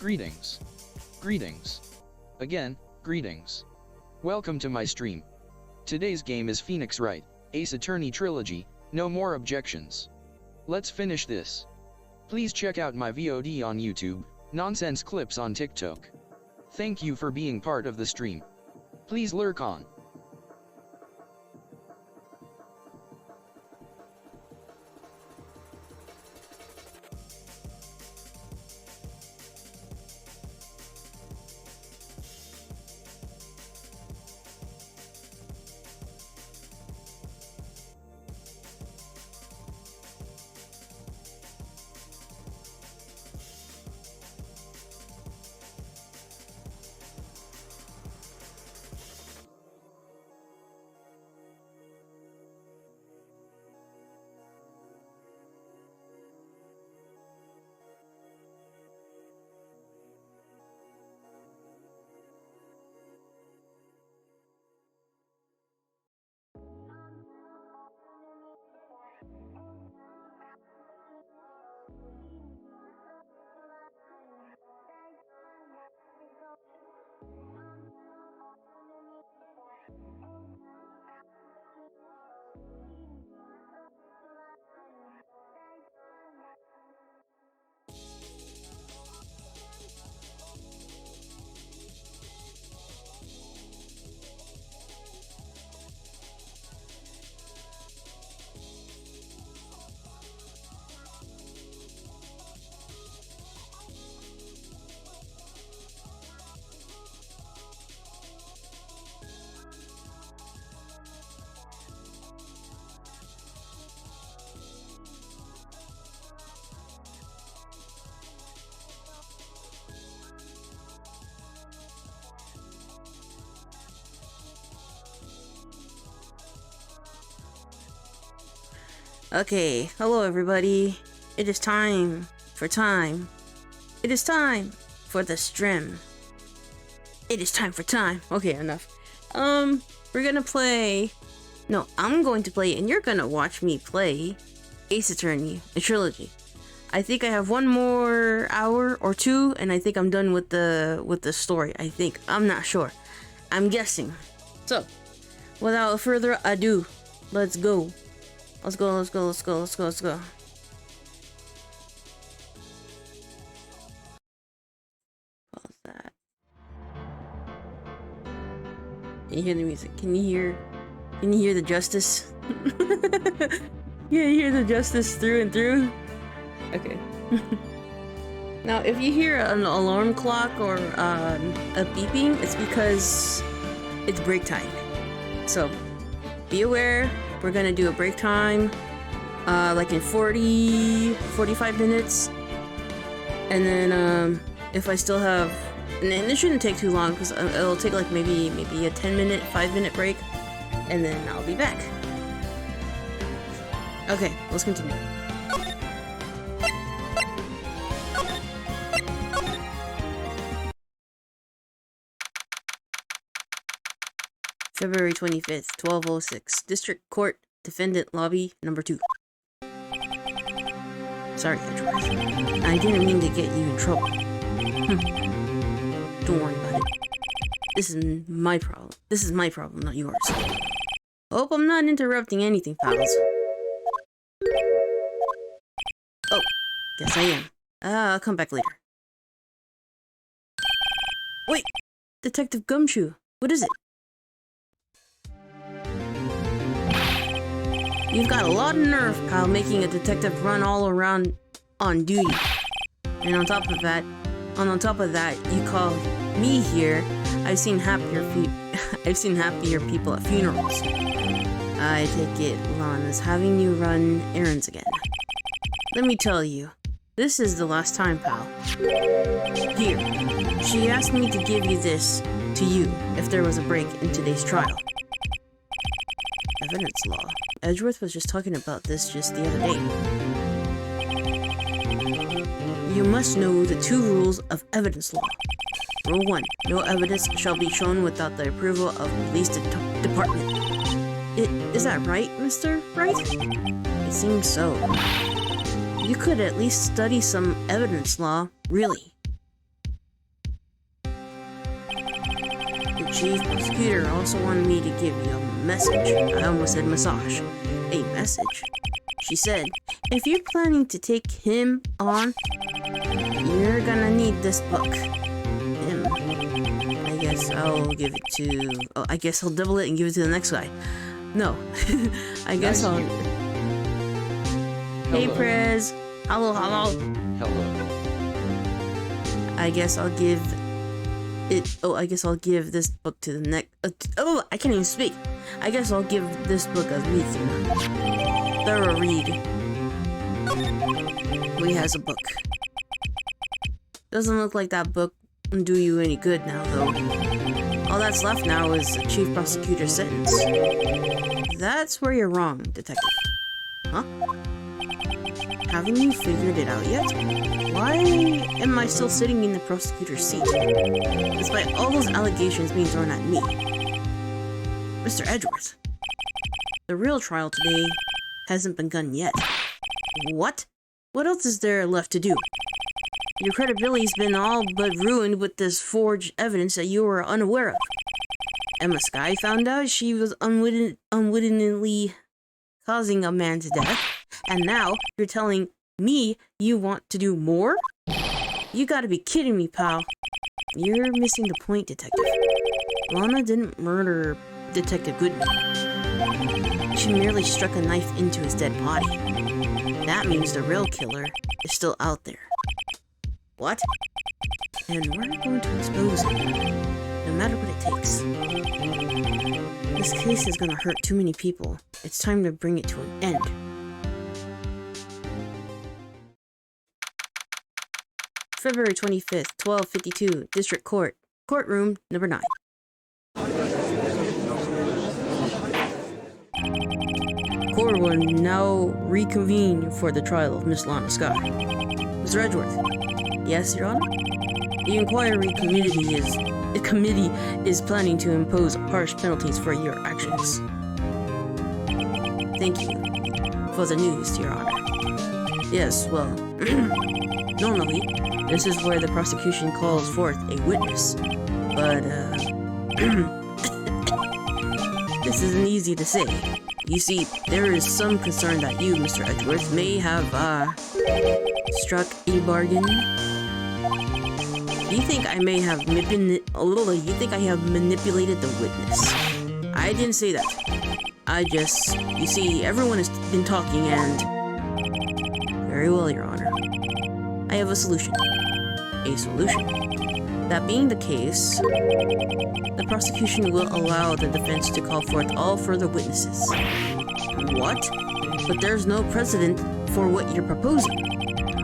Greetings. Greetings. Again, greetings. Welcome to my stream. Today's game is ğŠōʟᴜ Trilogy, no more objections. Let's finish this. Please check out my VOD on YouTube, nonsense clips on TikTok. Thank you for being part of the stream. Please lurk on. Okay, hello everybody. It is time for time. It is time for the stream. It is time for time. Okay, enough. We're gonna play. No, I'm going to play, and you're gonna watch me play ʟᴜᴜ a trilogy. I think I have one more hour or two, and I think I'm done with the story. I think I'm not sure. I'm guessing. So, without further ado, let's go. Let's go. What was that? Can you hear the music? Can you hear the justice? Yeah, you hear the justice through and through? Okay. Now, if you hear an alarm clock or a beeping, it's because it's break time. So, be aware. We're gonna do a break time, like in 45 minutes. And then, if I still have, and it shouldn't take too long, because it'll take like maybe a 10-minute, 5-minute break, and then I'll be back. Okay, let's continue. February 25th, 1206. District Court, Defendant Lobby, number 2. Sorry, Edgeworth. I didn't mean to get you in trouble. Don't worry about it. This is my problem. This is my problem, not yours. Hope I'm not interrupting anything, pals. Oh, guess I am. I'll come back later. Wait! Detective Gumshoe, what is it? You've got a lot of nerve, pal, making a detective run all around on duty. And on top of that, you call me here. I've seen happier people at funerals. I take it Lon is having you run errands again. Let me tell you, this is the last time, pal. Here, she asked me to give you this to you if there was a break in today's trial. Evidence law. Edgeworth was just talking about this just the other day. You must know the 2 rules of evidence law. Rule 1. No evidence shall be shown without the approval of the police department. Is that right, Mr. Wright? It seems so. You could at least study some evidence law, really. Chief Prosecutor also wanted me to give you a message. I almost said massage. A message. She said, if you're planning to take him on, you're gonna need this book. Him. I guess I'll give it to... Oh, I guess I'll double it and give it to the next guy. No. I guess Nice I'll... here. Hey, Hello. Prez. Hello, hello. Hello. I guess I'll give it... Oh, I guess I'll give this book to the next... oh, I can't even speak. I guess I'll give this book a read through. Thorough read. He has a book. Doesn't look like that book will do you any good now, though. All that's left now is the Chief Prosecutor's sentence. That's where you're wrong, Detective. Huh? Haven't you figured it out yet? Why am I still sitting in the prosecutor's seat? Despite all those allegations being thrown at me. Mr. Edgeworth, the real trial today hasn't begun yet. What? What else is there left to do? Your credibility's been all but ruined with this forged evidence that you were unaware of. Emma Skye found out she was unwittingly causing a man's death, and now you're telling me you want to do more? You gotta be kidding me, pal. You're missing the point, Detective. Lana didn't murder Detective Goodman. She merely struck a knife into his dead body. That means the real killer is still out there. What? And we're going to expose him, no matter what it takes. This case is gonna hurt too many people. It's time to bring it to an end. February 25th, 1252, District Court, Courtroom number 9. Court will now reconvene for the trial of Miss Lana Skye. Mr. Edgeworth. Yes, Your Honor? The inquiry committee is planning to impose harsh penalties for your actions. Thank you for the news, Your Honor. Yes, well, normally, this is where the prosecution calls forth a witness, but, this isn't easy to say. You see, there is some concern that you, Mr. Edgeworth, may have, struck a bargain. You think I may have manipulated the witness? I didn't say that. You see, everyone has been talking and... Very well, Your Honor. I have a solution. A solution. That being the case, the prosecution will allow the defense to call forth all further witnesses. What? But there's no precedent for what you're proposing.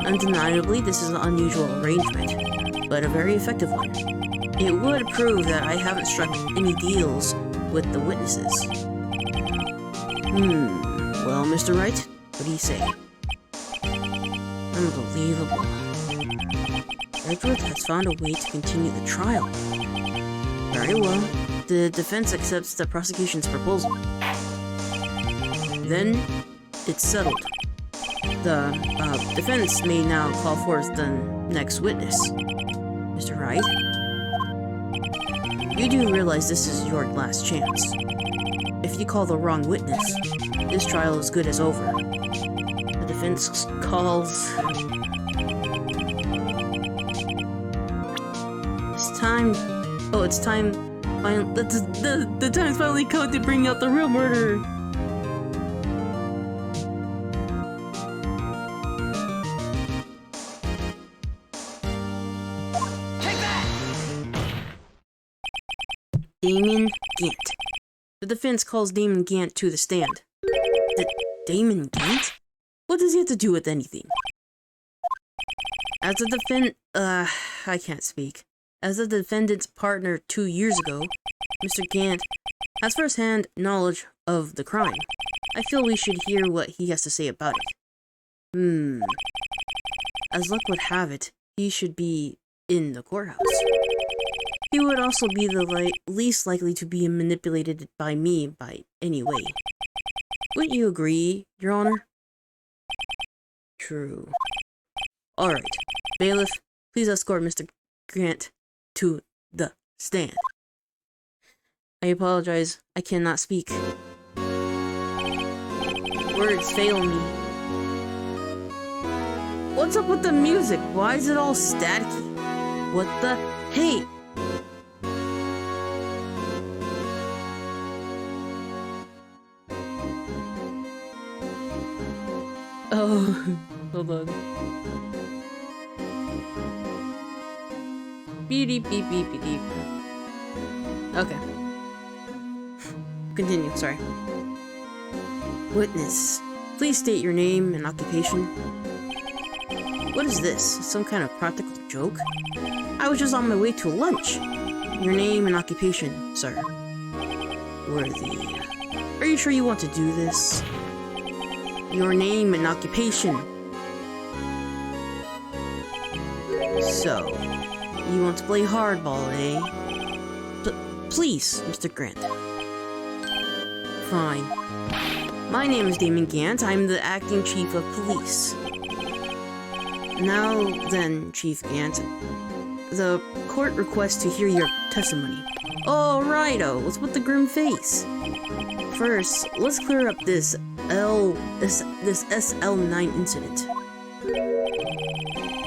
Undeniably, this is an unusual arrangement, but a very effective one. It would prove that I haven't struck any deals with the witnesses. Well, Mr. Wright, what do you say? Unbelievable. Edgeworth has found a way to continue the trial. Very well. The defense accepts the prosecution's proposal. Then, it's settled. The defense may now call forth the next witness. Mr. Wright? You do realize this is your last chance. If you call the wrong witness, this trial is good as over. The defense calls... It's time... Oh, it's time... The time's finally come to bring out the real murderer! Damon Gant. The defense calls Damon Gant to the stand. Damon Gant? What does he have to do with anything? As I can't speak. As a defendant's partner 2 years ago, Mr. Gant has first-hand knowledge of the crime. I feel we should hear what he has to say about it. As luck would have it, he should be in the courthouse. He would also be the least likely to be manipulated by me by any way. Wouldn't you agree, Your Honor? True. Alright, bailiff, please escort Mr. Grant to the stand. I apologize. I cannot speak. Words fail me. What's up with the music? Why is it all staticky? What the? Hey! Oh, hold on. Beep, beep, beep, beep, beep. Okay. Continue, sorry. Witness, please state your name and occupation. What is this? Some kind of practical joke? I was just on my way to lunch. Your name and occupation, sir. Worthy. Are you sure you want to do this? Your name and occupation. So, you want to play hardball, eh? Please, Mr. Grant. Fine. My name is Damon Gant. I'm the acting chief of police. Now then, Chief Gant, the court requests to hear your testimony. Oh, righto. What's with the grim face? First, let's clear up this SL9 incident.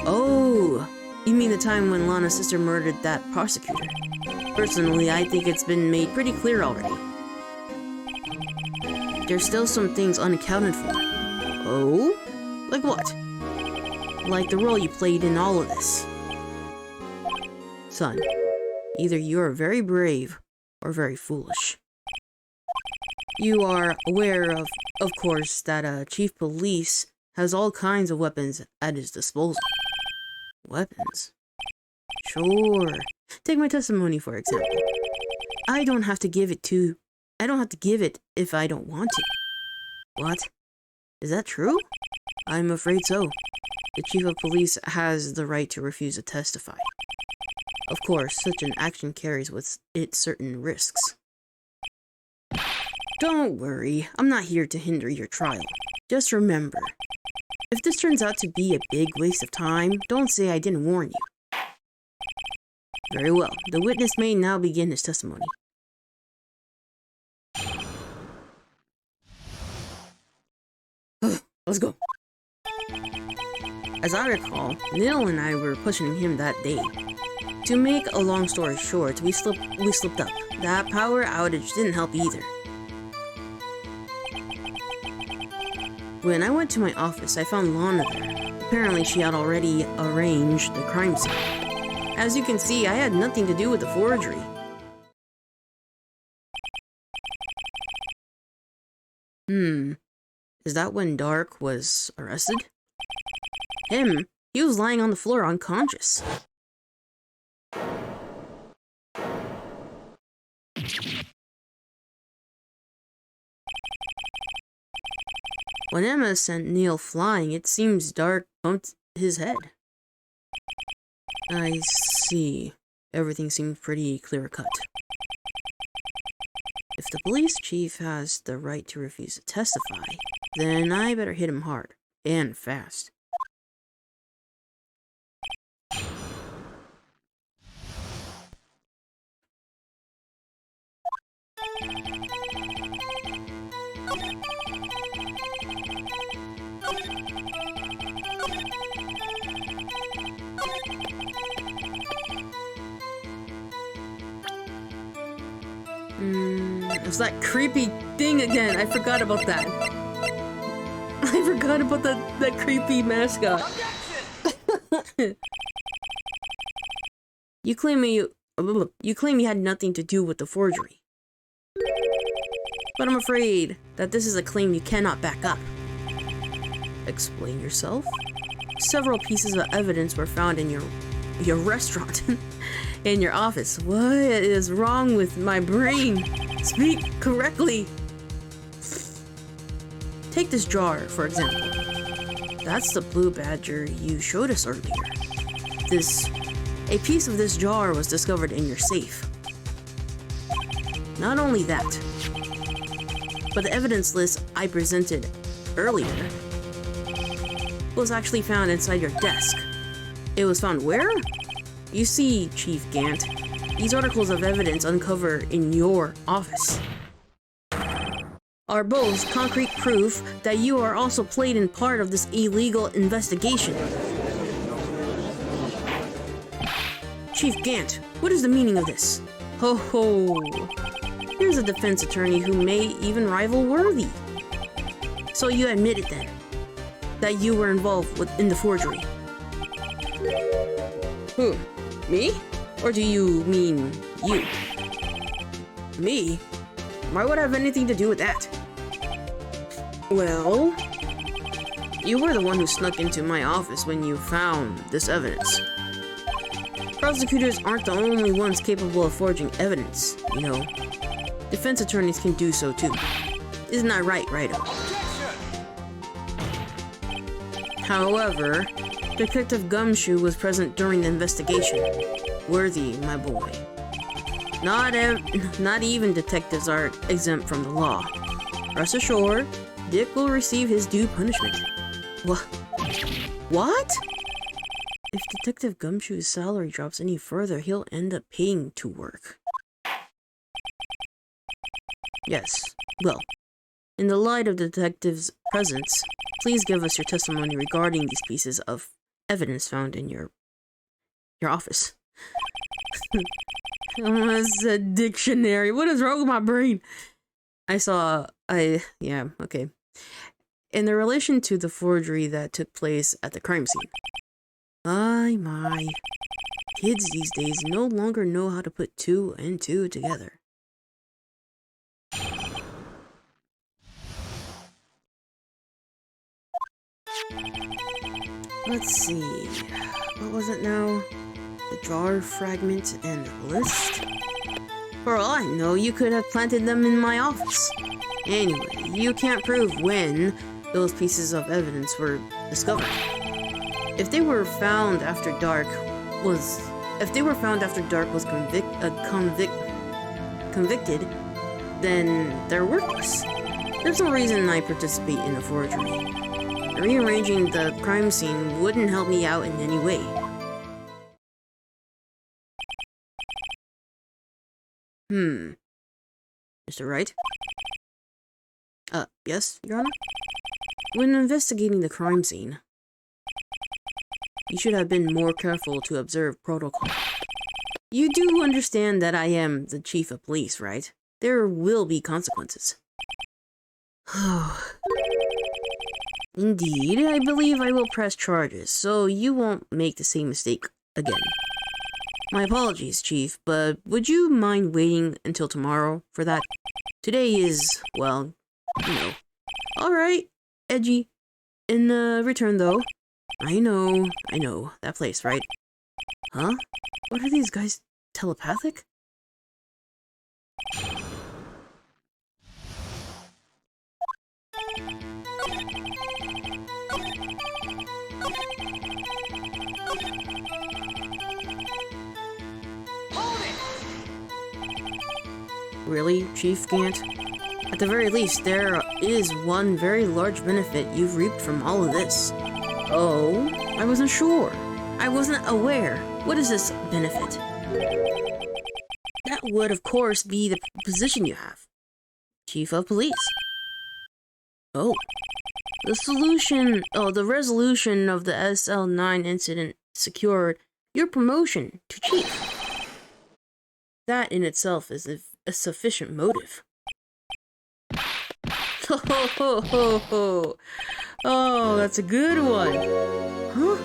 Oh, you mean the time when Lana's sister murdered that prosecutor? Personally, I think it's been made pretty clear already. There's still some things unaccounted for. Oh? Like what? Like the role you played in all of this. Son, either you are very brave or very foolish. You are aware of course, that chief police has all kinds of weapons at his disposal. Weapons? Sure. Take my testimony, for example. I don't have to give it if I don't want to. What? Is that true? I'm afraid so. The chief of police has the right to refuse to testify. Of course, such an action carries with it certain risks. Don't worry, I'm not here to hinder your trial. Just remember, if this turns out to be a big waste of time, don't say I didn't warn you. Very well, the witness may now begin his testimony. Let's go. As I recall, Neil and I were pushing him that day. To make a long story short, we slipped up. That power outage didn't help either. When I went to my office, I found Lana there. Apparently, she had already arranged the crime scene. As you can see, I had nothing to do with the forgery. Is that when Dark was arrested? Him? He was lying on the floor unconscious. When Emma sent Neil flying, it seems Dark bumped his head. I see. Everything seems pretty clear-cut. If the police chief has the right to refuse to testify, then I better hit him hard and fast. It's that creepy thing again. I forgot about that. I forgot about that creepy mascot. You claim you had nothing to do with the forgery. But I'm afraid that this is a claim you cannot back up. Explain yourself? Several pieces of evidence were found in your restaurant. In your office. What is wrong with my brain? Speak correctly. Take this jar, for example. That's the blue badger you showed us earlier. A piece of this jar was discovered in your safe. Not only that, but the evidence list I presented earlier was actually found inside your desk. It was found where? You see, Chief Gant, these articles of evidence uncovered in your office are both concrete proof that you are also played in part of this illegal investigation. Chief Gant, what is the meaning of this? Ho ho! Here's a defense attorney who may even rival Worthy. So you admitted then that you were involved in the forgery? Who? Me? Or do you mean you? Me? Why would I have anything to do with that? Well, you were the one who snuck into my office when you found this evidence. Prosecutors aren't the only ones capable of forging evidence, you know. Defense attorneys can do so too. Isn't that right, Righto? However, Detective Gumshoe was present during the investigation. Worthy, my boy. Not even detectives are exempt from the law. Rest assured, Dick will receive his due punishment. What? If Detective Gumshoe's salary drops any further, he'll end up paying to work. Yes, well, in the light of the detective's presence, please give us your testimony regarding these pieces of evidence found in your office. It's a dictionary. What is wrong with my brain? Yeah, okay. In the relation to the forgery that took place at the crime scene. My. Kids these days no longer know how to put two and two together. Let's see. What was it now? The drawer fragment and the list? For all I know, you could have planted them in my office. Anyway, you can't prove when those pieces of evidence were discovered. If they were found after Dark was convicted, then they're worthless. There's no reason I participate in a forgery. Rearranging the crime scene wouldn't help me out in any way. Mr. Wright? Yes, Your Honor? When investigating the crime scene, you should have been more careful to observe protocol. You do understand that I am the chief of police, right? There will be consequences. Indeed, I believe I will press charges, so you won't make the same mistake again. My apologies, Chief, but would you mind waiting until tomorrow for that? Today is, well, you know. Alright, edgy. In return, though, I know, that place, right? Huh? What are these guys, telepathic? Really, Chief Gant? At the very least, there is one very large benefit you've reaped from all of this. Oh? I wasn't sure. I wasn't aware. What is this benefit? That would, of course, be the position you have. Chief of Police. Oh. The resolution of the SL9 incident secured your promotion to Chief. That in itself is a sufficient motive. Ho ho ho ho ho! Oh, that's a good one. Huh?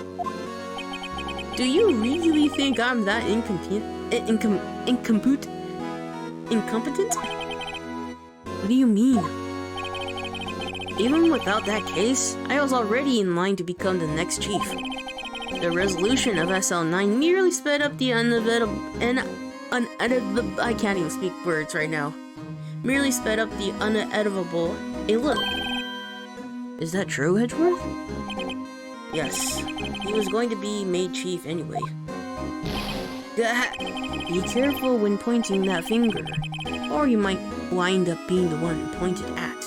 Do you really think I'm that incompetent? What do you mean? Even without that case, I was already in line to become the next chief. The resolution of SL9 merely sped up the I can't even speak words right now. Merely sped up the inevitable a little. Is that true, Hedgeworth? Yes. He was going to be made chief anyway. Be careful when pointing that finger, or you might wind up being the one pointed at.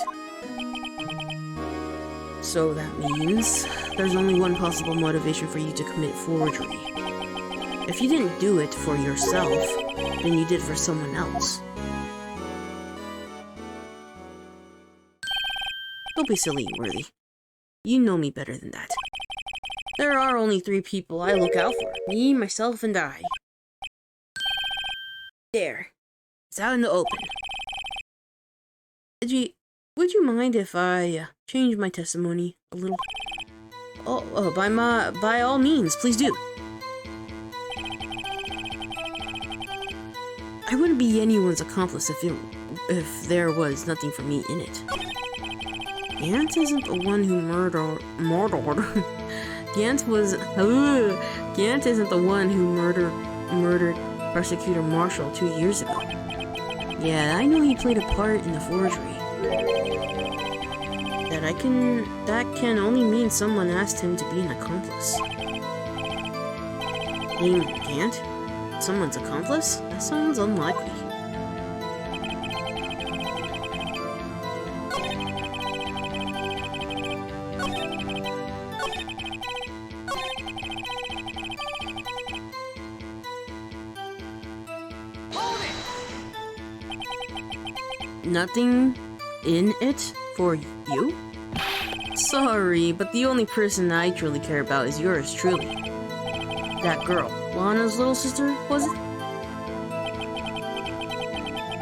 So that means there's only one possible motivation for you to commit forgery. If you didn't do it for yourself, then you did it for someone else. Don't be silly, Worthy. You know me better than that. There are only 3 people I look out for. Me, myself, and I. There. It's out in the open. Would you mind if I change my testimony a little? Oh, by all means, please do. I wouldn't be anyone's accomplice if there was nothing for me in it. Gant isn't the one who murdered. Gant isn't the one who murdered Prosecutor Marshall 2 years ago. Yeah, I know he played a part in the forgery. That can only mean someone asked him to be an accomplice. Name Gant? Someone's accomplice? That sounds unlikely. Nothing in it for you? Sorry, but the only person I truly care about is yours truly. That girl, Lana's little sister, was it?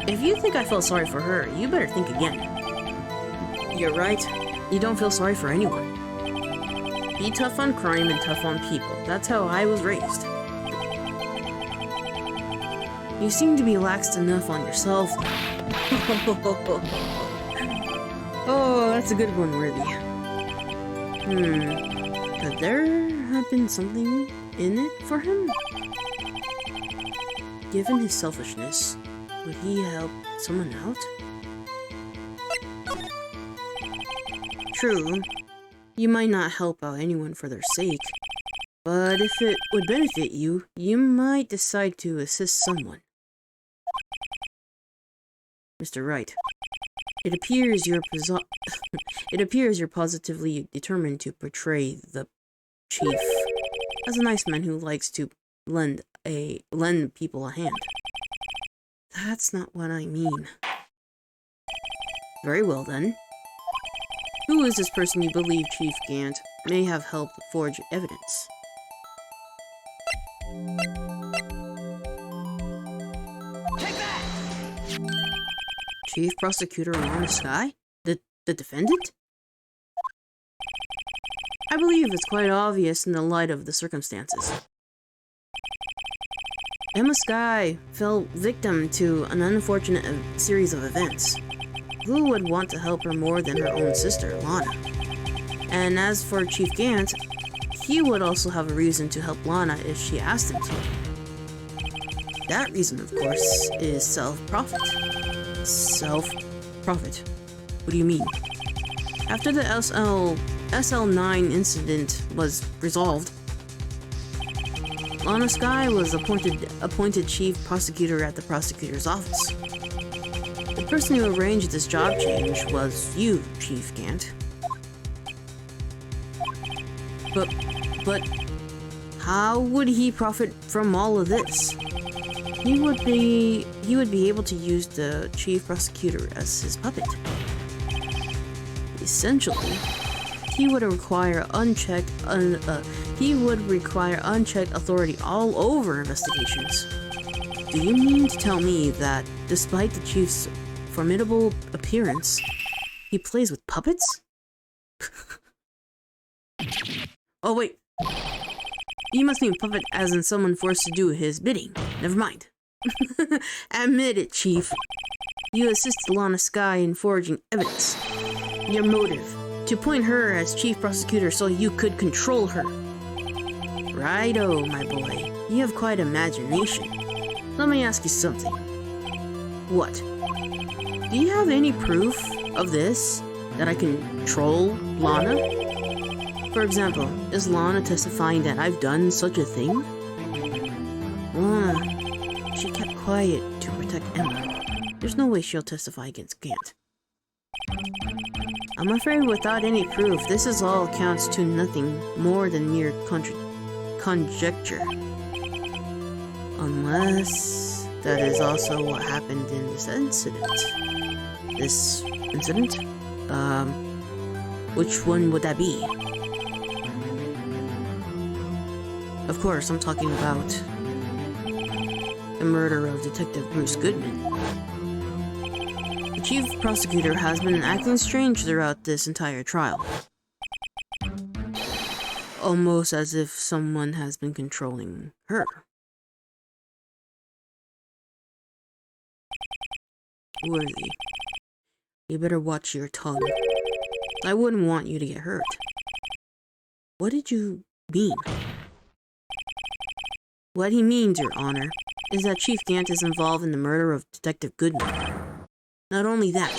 If you think I felt sorry for her, you better think again. You're right. You don't feel sorry for anyone. Be tough on crime and tough on people. That's how I was raised. You seem to be laxed enough on yourself. Oh, that's a good one, Worthy. Could there have been something in it for him? Given his selfishness, would he help someone out? True, you might not help out anyone for their sake, but if it would benefit you, you might decide to assist someone. Mr. Wright, it appears you're positively determined to portray the chief as a nice man who likes to lend people a hand. That's not what I mean. Very well then. Who is this person you believe Chief Gant may have helped forge evidence? Take that! Chief Prosecutor Lana Sky? The defendant? I believe it's quite obvious in the light of the circumstances. Emma Sky fell victim to an unfortunate series of events. Who would want to help her more than her own sister, Lana? And as for Chief Gant, he would also have a reason to help Lana if she asked him to. That reason, of course, is self-profit. Self-profit? What do you mean? After the SL9 incident was resolved, Lana Sky was appointed chief prosecutor at the prosecutor's office. The person who arranged this job change was you, Chief Gant. But how would he profit from all of this? He would be able to use the chief prosecutor as his puppet. Essentially, he would require unchecked authority all over investigations. Do you mean to tell me that, despite the chief's formidable appearance, he plays with puppets? Oh wait, you must mean puppet as in someone forced to do his bidding. Never mind. Admit it, Chief. You assisted Lana Sky in forging evidence. Your motive, to appoint her as chief prosecutor so you could control her. Righto, my boy. You have quite imagination. Let me ask you something. What? Do you have any proof of this? That I can control Lana? For example, is Lana testifying that I've done such a thing? Lana, she kept quiet to protect Emma. There's no way she'll testify against Gant. I'm afraid without any proof, this is all counts to nothing more than mere conjecture. Unless that is also what happened in this incident. Which one would that be? Of course, I'm talking about the murder of Detective Bruce Goodman. The chief prosecutor has been acting strange throughout this entire trial. Almost as if someone has been controlling her. Worthy, you better watch your tongue. I wouldn't want you to get hurt. What did you mean? What he means, Your Honor, is that Chief Gant is involved in the murder of Detective Goodman. Not only that,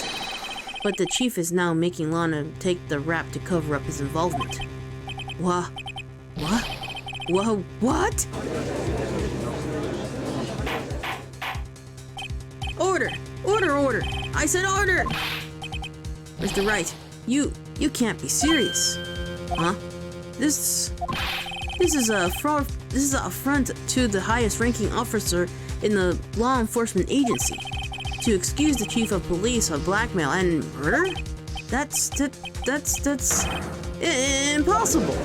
but the Chief is now making Lana take the rap to cover up his involvement. What? Order! Order! I said order! Mr. Wright, you can't be serious. Huh? This is a fraud. This is an affront to the highest ranking officer in the law enforcement agency. To excuse the chief of police of blackmail and murder? That's impossible.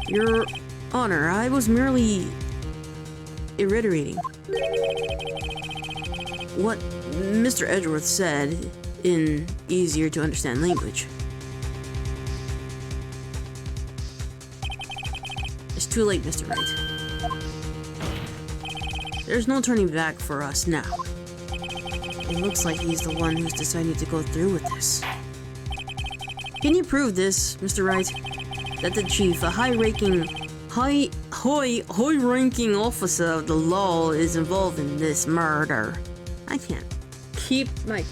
Your Honor, I was merely reiterating what Mr. Edgeworth said in easier to understand language. It's too late, Mr. Wright. There's no turning back for us now. It looks like he's the one who's decided to go through with this. Can you prove this, Mr. Wright? That the chief, a high-ranking officer of the law, is involved in this murder? I can't keep my...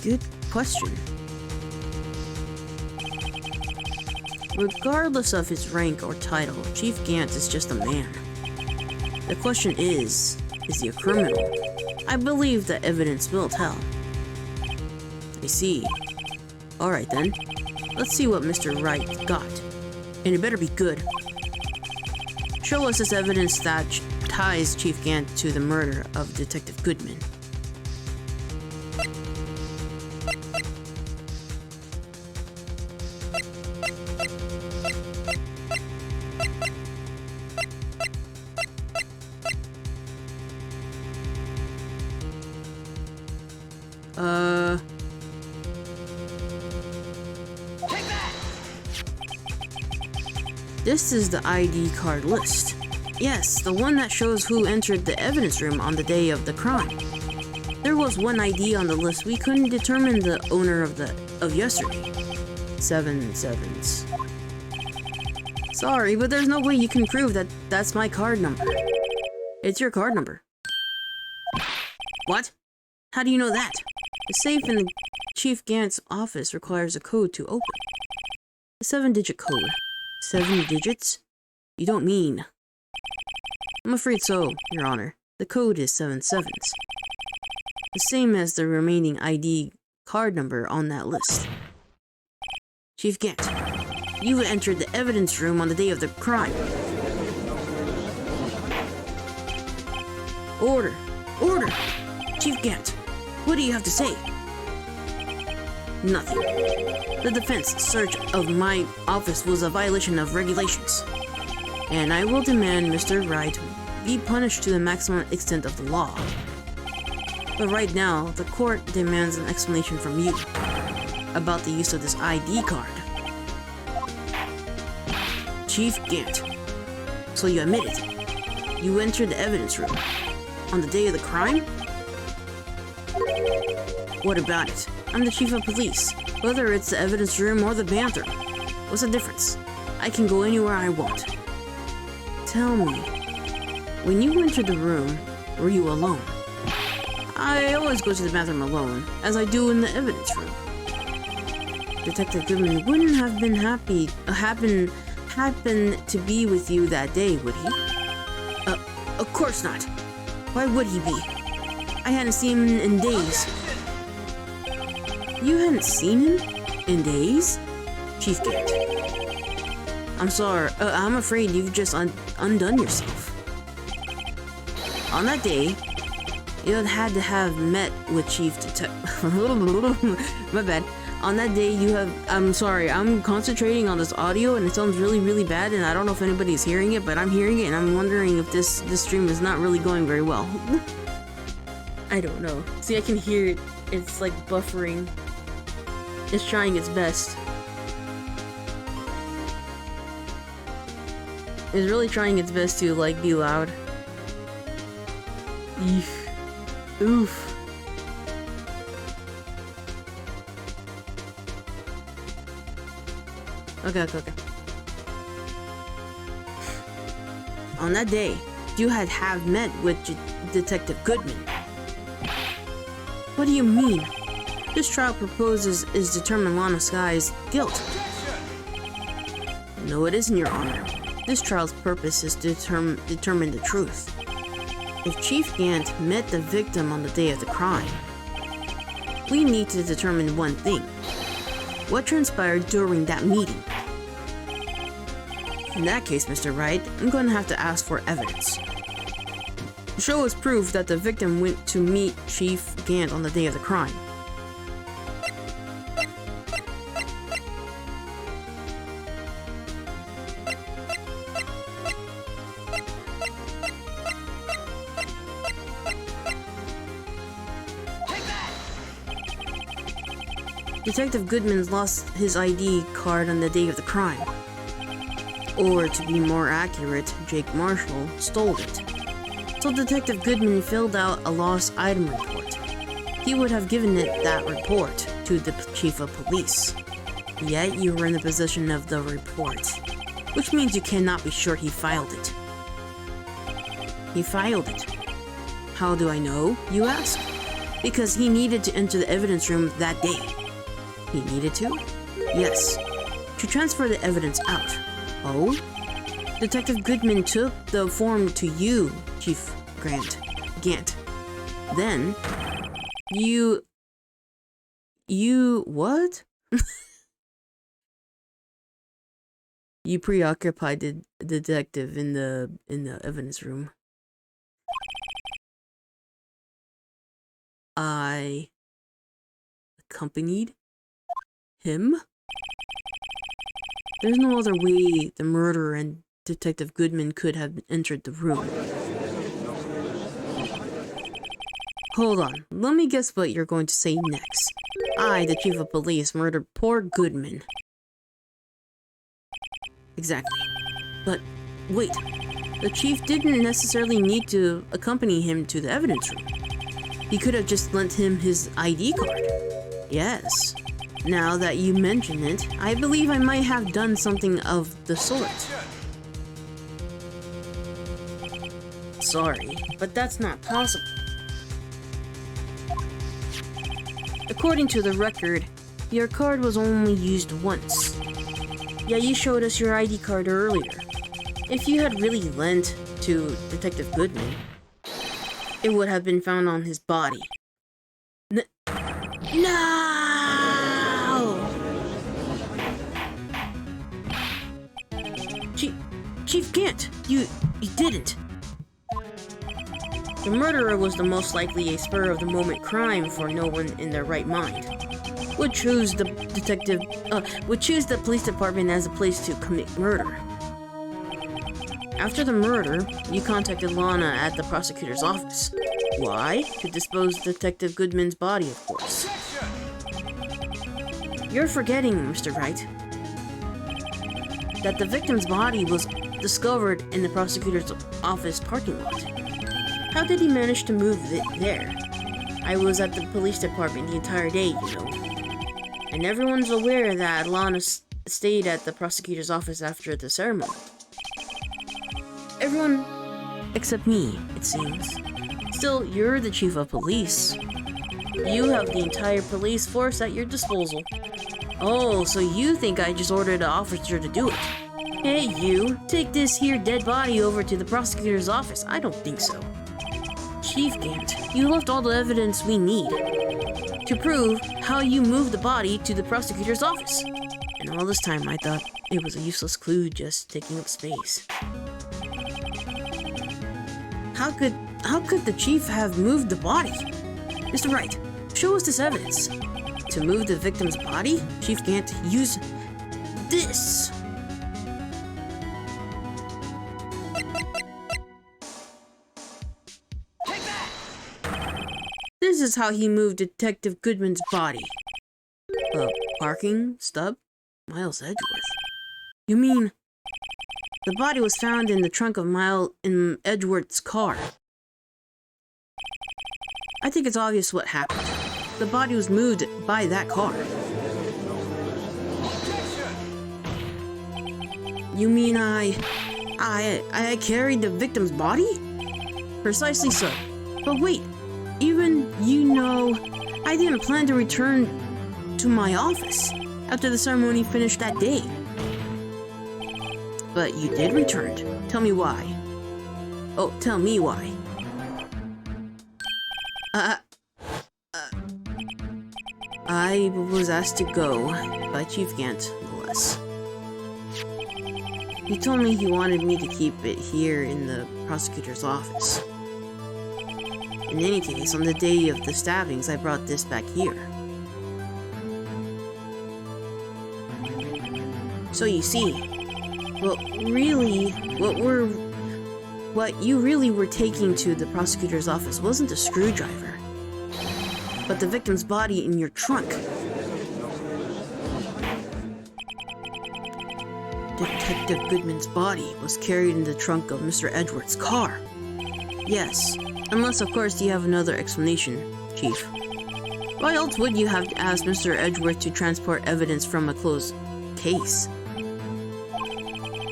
Good question. Regardless of his rank or title, Chief Gant is just a man. The question is he a criminal? I believe the evidence will tell. I see. Alright then. Let's see what Mr. Wright got. And it better be good. Show us this evidence that ties Chief Gant to the murder of Detective Goodman. This is the ID card list. Yes, the one that shows who entered the evidence room on the day of the crime. There was one ID on the list we couldn't determine the owner of yesterday. 7 sevens. Sorry, but there's no way you can prove that that's my card number. It's your card number. What? How do you know that? The safe in the Chief Gant's office requires a code to open. A 7-digit code. 7 digits? You don't mean... I'm afraid so, Your Honor. The code is 7 sevens. The same as the remaining ID card number on that list. Chief Gant, you entered the evidence room on the day of the crime. Order! Order! Chief Gant, what do you have to say? Nothing. The defense search of my office was a violation of regulations, and I will demand Mr. Wright be punished to the maximum extent of the law. But right now, the court demands an explanation from you about the use of this ID card. Chief Gant, so you admit it. You entered the evidence room on the day of the crime? What about it? I'm the chief of police. Whether it's the evidence room or the banter, what's the difference? I can go anywhere I want. Tell me, when you entered the room, were you alone? I always go to the bathroom alone, as I do in the evidence room. Detective Goodman wouldn't have been happen to be with you that day, would he? Of course not. Why would he be? I hadn't seen him in days. You hadn't seen him? In days? Chief Gant. I'm sorry, I'm afraid you've just undone yourself. On that day, you had to have met with Chief My bad. On that day, I'm sorry, I'm concentrating on this audio and it sounds really, really bad, and I don't know if anybody's hearing it, but I'm hearing it and I'm wondering if this stream is not really going very well. I don't know. See, I can hear it. It's like buffering. It's trying its best. It's really trying its best to, like, be loud. Eef. Oof. Okay. On that day, you had met with Detective Goodman. What do you mean? This trial proposes is determine Lana Sky's guilt. No, it isn't, Your Honor. This trial's purpose is to determine the truth. If Chief Gant met the victim on the day of the crime, we need to determine one thing. What transpired during that meeting? In that case, Mr. Wright, I'm going to have to ask for evidence. Show us proof that the victim went to meet Chief Gant on the day of the crime. Detective Goodman's lost his ID card on the day of the crime. Or, to be more accurate, Jake Marshall stole it. So Detective Goodman filled out a lost item report. He would have given that report to the Chief of Police. Yet you were in the possession of the report, which means you cannot be sure he filed it. He filed it. How do I know, you ask? Because he needed to enter the evidence room that day. He needed to? Yes. To transfer the evidence out. Oh? Detective Goodman took the form to you, Chief Gant. Then, you what? You preoccupied the detective in the evidence room. I accompanied him? There's no other way the murderer and Detective Goodman could have entered the room. Hold on, let me guess what you're going to say next. I, the Chief of Police, murdered poor Goodman. Exactly. But, wait. The Chief didn't necessarily need to accompany him to the evidence room. He could have just lent him his ID card. Yes. Now that you mention it, I believe I might have done something of the sort. Sorry, but that's not possible. According to the record, your card was only used once. Yeah, you showed us your ID card earlier. If you had really lent to Detective Goodman, it would have been found on his body. No! Chief Gant, you didn't. The murderer was the most likely a spur-of-the-moment crime for no one in their right mind. Would choose the police department as a place to commit murder. After the murder, you contacted Lana at the prosecutor's office. Why? To dispose Detective Goodman's body, of course. You're forgetting, Mr. Wright, that the victim's body was discovered in the prosecutor's office parking lot. How did he manage to move it there? I was at the police department the entire day, you know. And everyone's aware that Lana stayed at the prosecutor's office after the ceremony. Everyone except me, it seems. Still, you're the Chief of Police. You have the entire police force at your disposal. Oh, so you think I just ordered an officer to do it? Hey, you, take this here dead body over to the prosecutor's office. I don't think so. Chief Gant, you left all the evidence we need. to prove how you moved the body to the prosecutor's office. And all this time I thought it was a useless clue just taking up space. How could the chief have moved the body? Mr. Wright, show us this evidence. To move the victim's body, Chief can't use this. This is how he moved Detective Goodman's body. Parking stub? Miles Edgeworth. You mean the body was found in the trunk of in Edgeworth's car? I think it's obvious what happened. The body was moved by that car. You mean I carried the victim's body? Precisely so. But wait, even I didn't plan to return to my office after the ceremony finished that day. But you did return. Tell me why. Oh, tell me why. I was asked to go by Chief Gant, no less. He told me he wanted me to keep it here in the prosecutor's office. In any case, on the day of the stabbings, I brought this back here. So you see, what you really were taking to the prosecutor's office wasn't a screwdriver, but the victim's body in your trunk. Detective Goodman's body was carried in the trunk of Mr. Edgeworth's car. Yes, unless of course you have another explanation, Chief. Why else would you have asked Mr. Edgeworth to transport evidence from a closed case?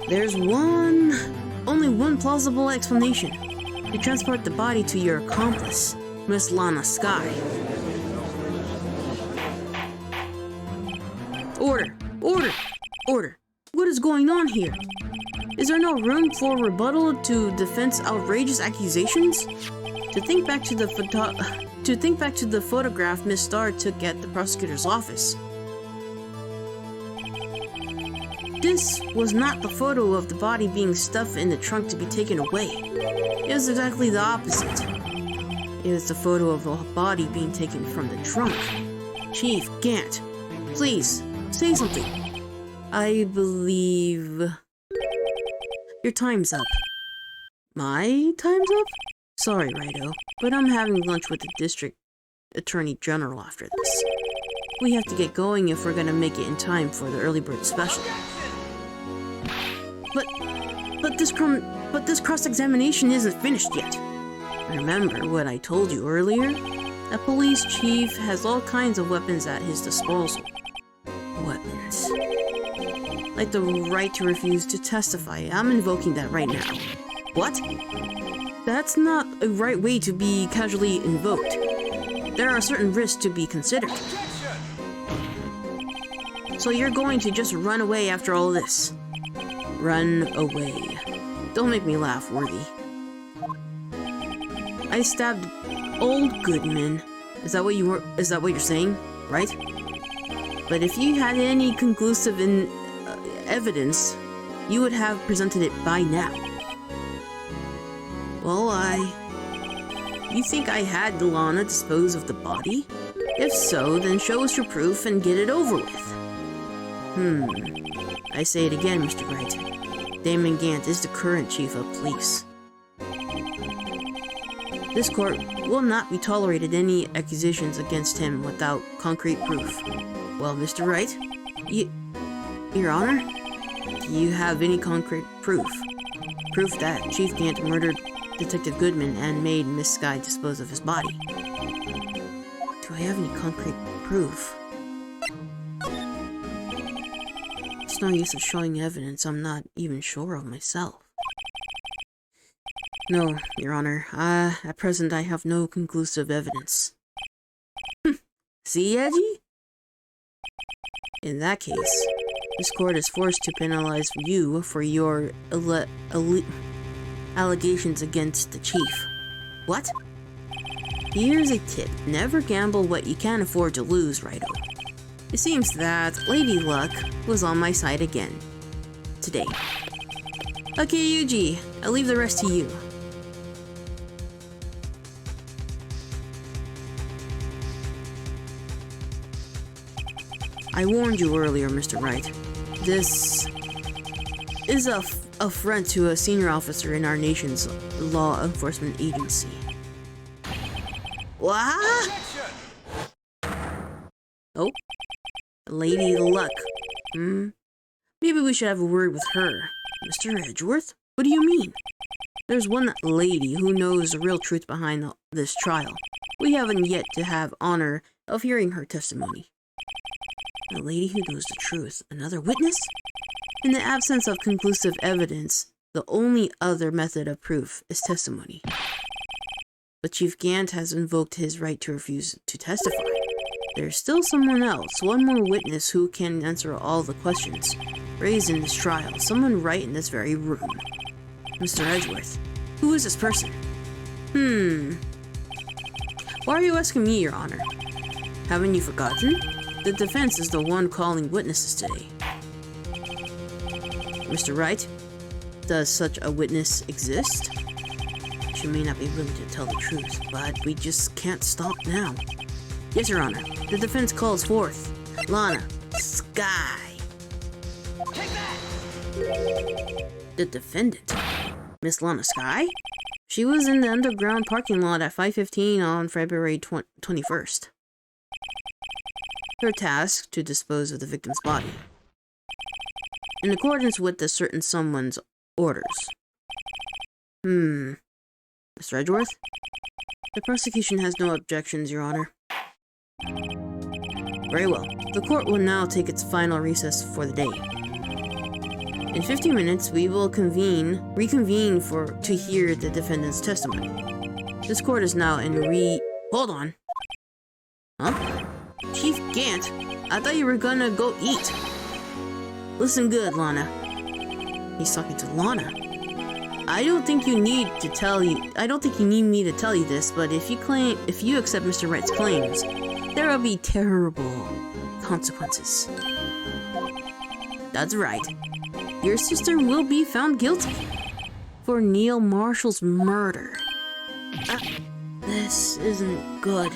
There's only one plausible explanation. To transport the body to your accomplice, Miss Lana Skye. Order! Order! Order! What is going on here? Is there no room for rebuttal to defense outrageous accusations? To think back to the photograph Miss Starr took at the prosecutor's office. This was not the photo of the body being stuffed in the trunk to be taken away. It was exactly the opposite. It was the photo of a body being taken from the trunk. Chief Gant, please, say something. I believe your time's up. My time's up? Sorry, Righto, but I'm having lunch with the District Attorney General after this. We have to get going if we're gonna make it in time for the early bird special. But this cross-examination isn't finished yet. Remember what I told you earlier? A police chief has all kinds of weapons at his disposal. Weapons. Like the right to refuse to testify. I'm invoking that right now. What? That's not a right way to be casually invoked. There are certain risks to be considered. So you're going to just run away after all this? Run away. Don't make me laugh, Worthy. I stabbed old Goodman. Is that what you're saying? Right? But if you had any conclusive evidence, you would have presented it by now. Well, you think I had Lana dispose of the body? If so, then show us your proof and get it over with. I say it again, Mr. Wright. Damon Gant is the current chief of police. This court will not be tolerated any accusations against him without concrete proof. Well, Mr. Wright, Your Honor, do you have any concrete proof? Proof that Chief Gant murdered Detective Goodman and made Miss Skye dispose of his body. Do I have any concrete proof? It's no use of showing evidence I'm not even sure of myself. No, Your Honor. At present I have no conclusive evidence. See, Edgy? In that case, this court is forced to penalize you for your allegations against the chief. What? Here's a tip. Never gamble what you can't afford to lose, righto. It seems that Lady Luck was on my side again. Today. Okay, Yuji. I'll leave the rest to you. I warned you earlier, Mr. Wright. This is a affront to a senior officer in our nation's law enforcement agency. What? Oh, Lady Luck. Maybe we should have a word with her. Mr. Edgeworth? What do you mean? There's one lady who knows the real truth behind this trial. We haven't yet to have honor of hearing her testimony. A lady who knows the truth. Another witness? In the absence of conclusive evidence, the only other method of proof is testimony. But Chief Gant has invoked his right to refuse to testify. There's still someone else, one more witness who can answer all the questions raised in this trial, someone right in this very room. Mr. Edgeworth, who is this person? Why are you asking me, Your Honor? Haven't you forgotten? The defense is the one calling witnesses today. Mr. Wright, does such a witness exist? She may not be willing to tell the truth, but we just can't stop now. Yes, Your Honor. The defense calls forth Lana Sky. Take that! The defendant, Miss Lana Sky? She was in the underground parking lot at 5:15 on February 21st. Her task to dispose of the victim's body, in accordance with the certain someone's orders. Mr. Edgeworth? The prosecution has no objections, Your Honor. Very well. The court will now take its final recess for the day. In 15 minutes, we will reconvene to hear the defendant's testimony. This court is now in Hold on. Huh? Chief Gant, I thought you were gonna go eat. Listen good, Lana. He's talking to Lana. I don't think you need me to tell you this, but if you accept Mr. Wright's claims, there will be terrible consequences. That's right. Your sister will be found guilty for Neil Marshall's murder. This isn't good.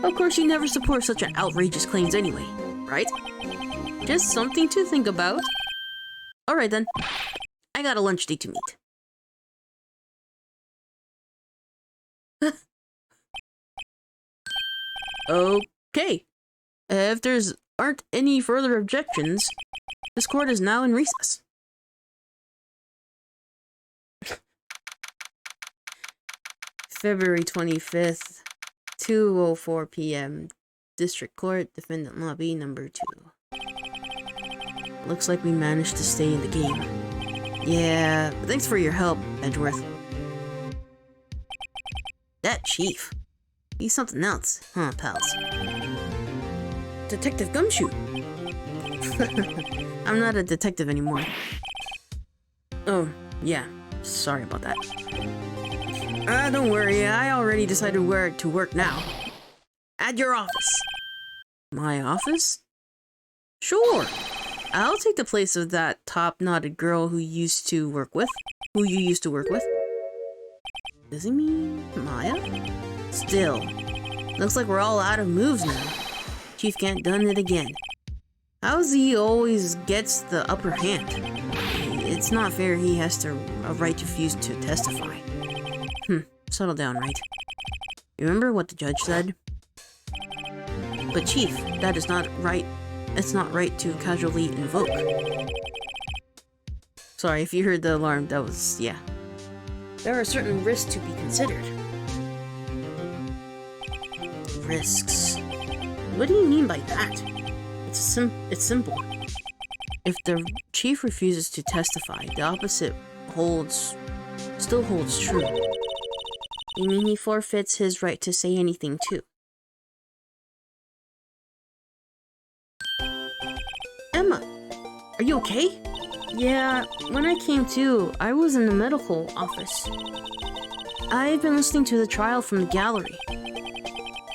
Of course, you never support such an outrageous claims anyway, right? Just something to think about. Alright then. I got a lunch date to meet. Okay. If there's aren't any further objections, this court is now in recess. February 25th, 2:04 p.m. District Court, Defendant Lobby number 2. Looks like we managed to stay in the game. Yeah, thanks for your help, Edgeworth. That chief. He's something else, huh, pals? Detective Gumshoe. I'm not a detective anymore. Oh, yeah. Sorry about that. Don't worry, I already decided where to work now. At your office. My office? Sure. I'll take the place of that top-knotted girl who you used to work with. Does he mean Maya? Still, looks like we're all out of moves now. Chief Gant done it again. How's he always gets the upper hand? It's not fair he has a right to refuse to testify. Settle down, right? Remember what the judge said? But Chief, that is not right. It's not right to casually invoke. Sorry, if you heard the alarm, that was, yeah. There are certain risks to be considered. Risks? What do you mean by that? It's simple. If the chief refuses to testify, the opposite still holds true. You mean he forfeits his right to say anything too? Emma, are you okay? Yeah, when I came to, I was in the medical office. I've been listening to the trial from the gallery.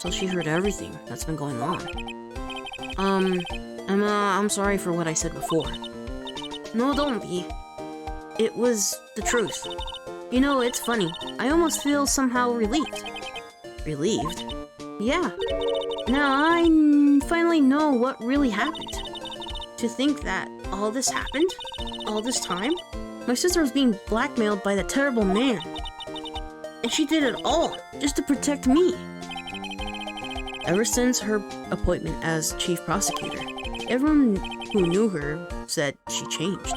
So she heard everything that's been going on. Emma, I'm sorry for what I said before. No, don't be. It was the truth. You know, it's funny. I almost feel somehow relieved. Relieved? Yeah. Now I finally know what really happened. To think that all this happened? All this time? My sister was being blackmailed by that terrible man. And she did it all just to protect me. Ever since her appointment as chief prosecutor, everyone who knew her said she changed.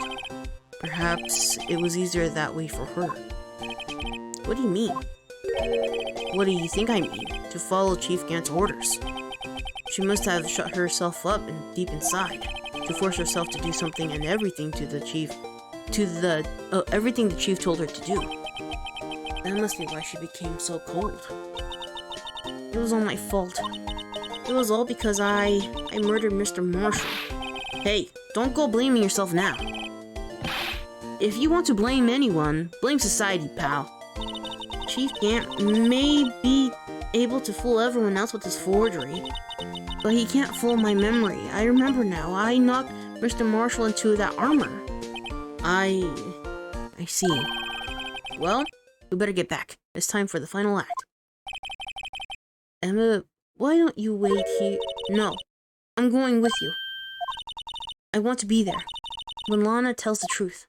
Perhaps it was easier that way for her. What do you mean? What do you think I mean? To follow Chief Gant's orders. She must have shut herself up deep inside, to force herself to do something and everything everything the chief told her to do. That must be why she became so cold. It was all my fault. It was all because I murdered Mr. Marshall. Hey, don't go blaming yourself now. If you want to blame anyone, blame society, pal. Chief Gant may be able to fool everyone else with his forgery, but he can't fool my memory. I remember now. I knocked Mr. Marshall into that armor. I see. Well, we better get back. It's time for the final act. Emma, why don't you wait here? No, I'm going with you. I want to be there when Lana tells the truth.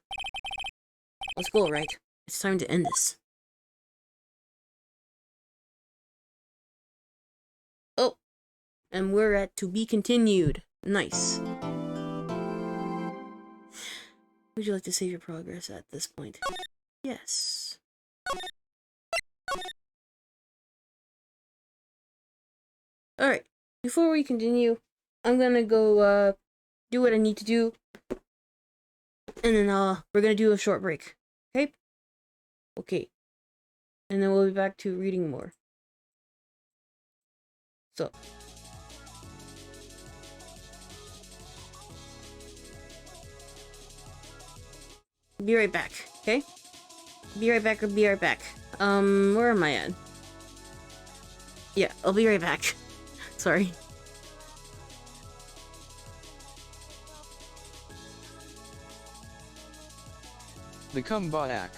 Let's go, right? It's time to end this. Oh, and we're at to be continued. Nice. Would you like to save your progress at this point? Yes. Alright, before we continue, I'm gonna go do what I need to do. And then we're gonna do a short break. Okay? Okay. And then we'll be back to reading more. So. Be right back, okay? Be right back or be right back. Where am I at? Yeah, I'll be right back. Sorry. The ʟᴜᴜᴜᴘ.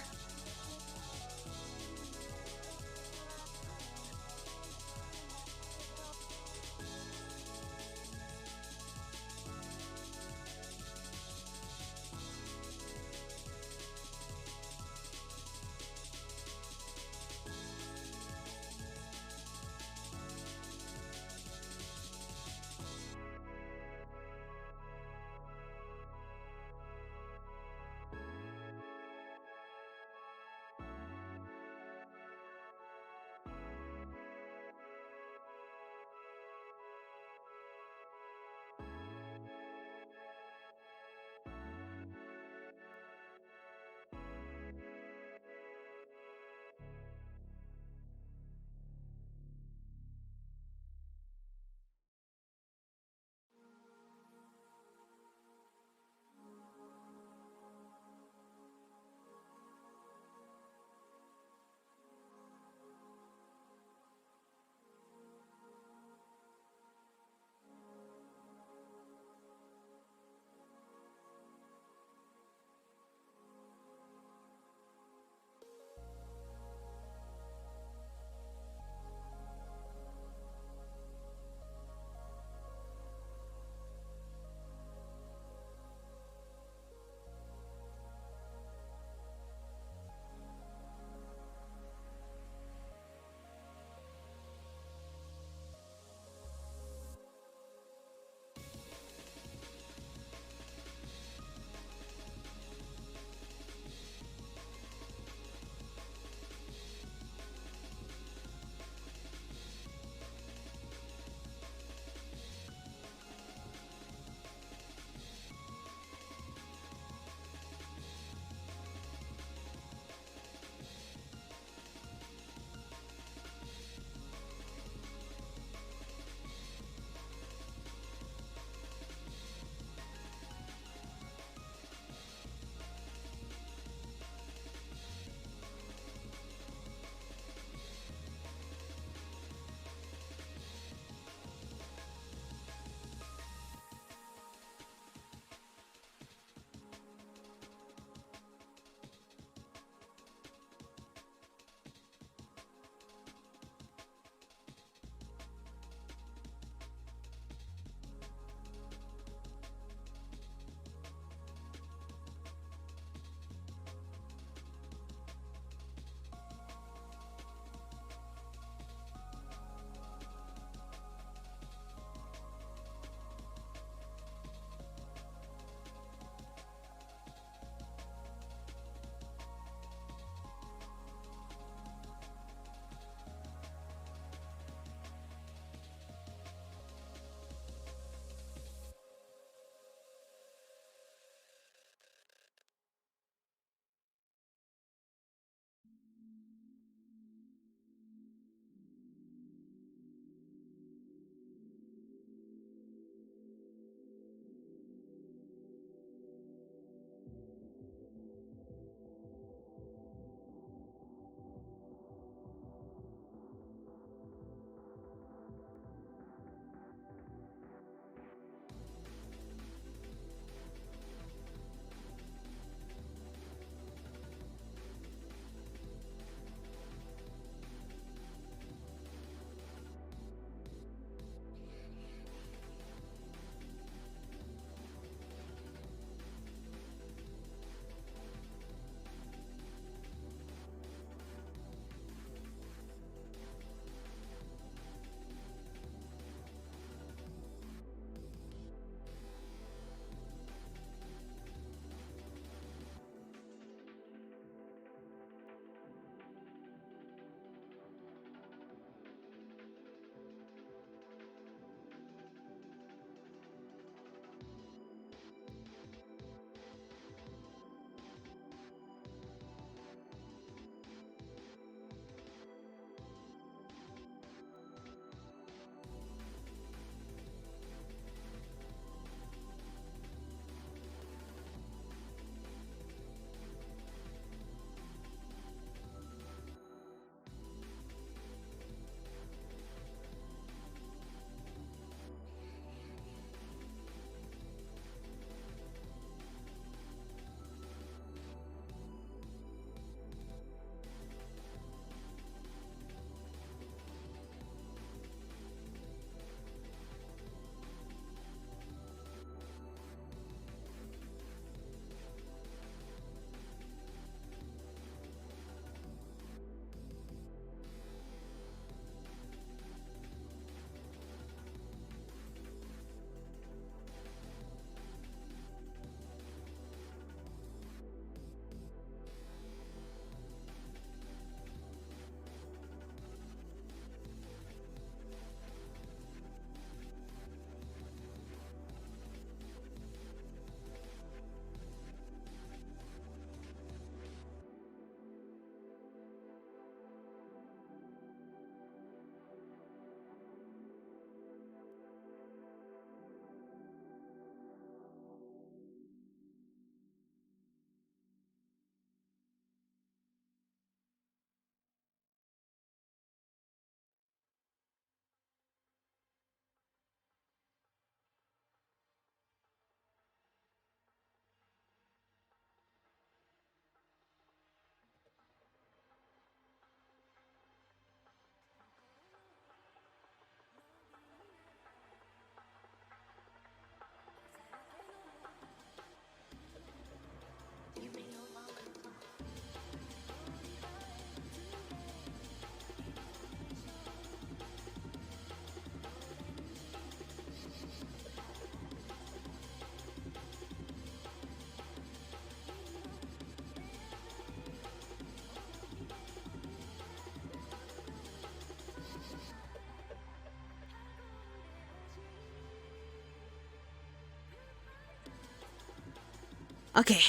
Okay,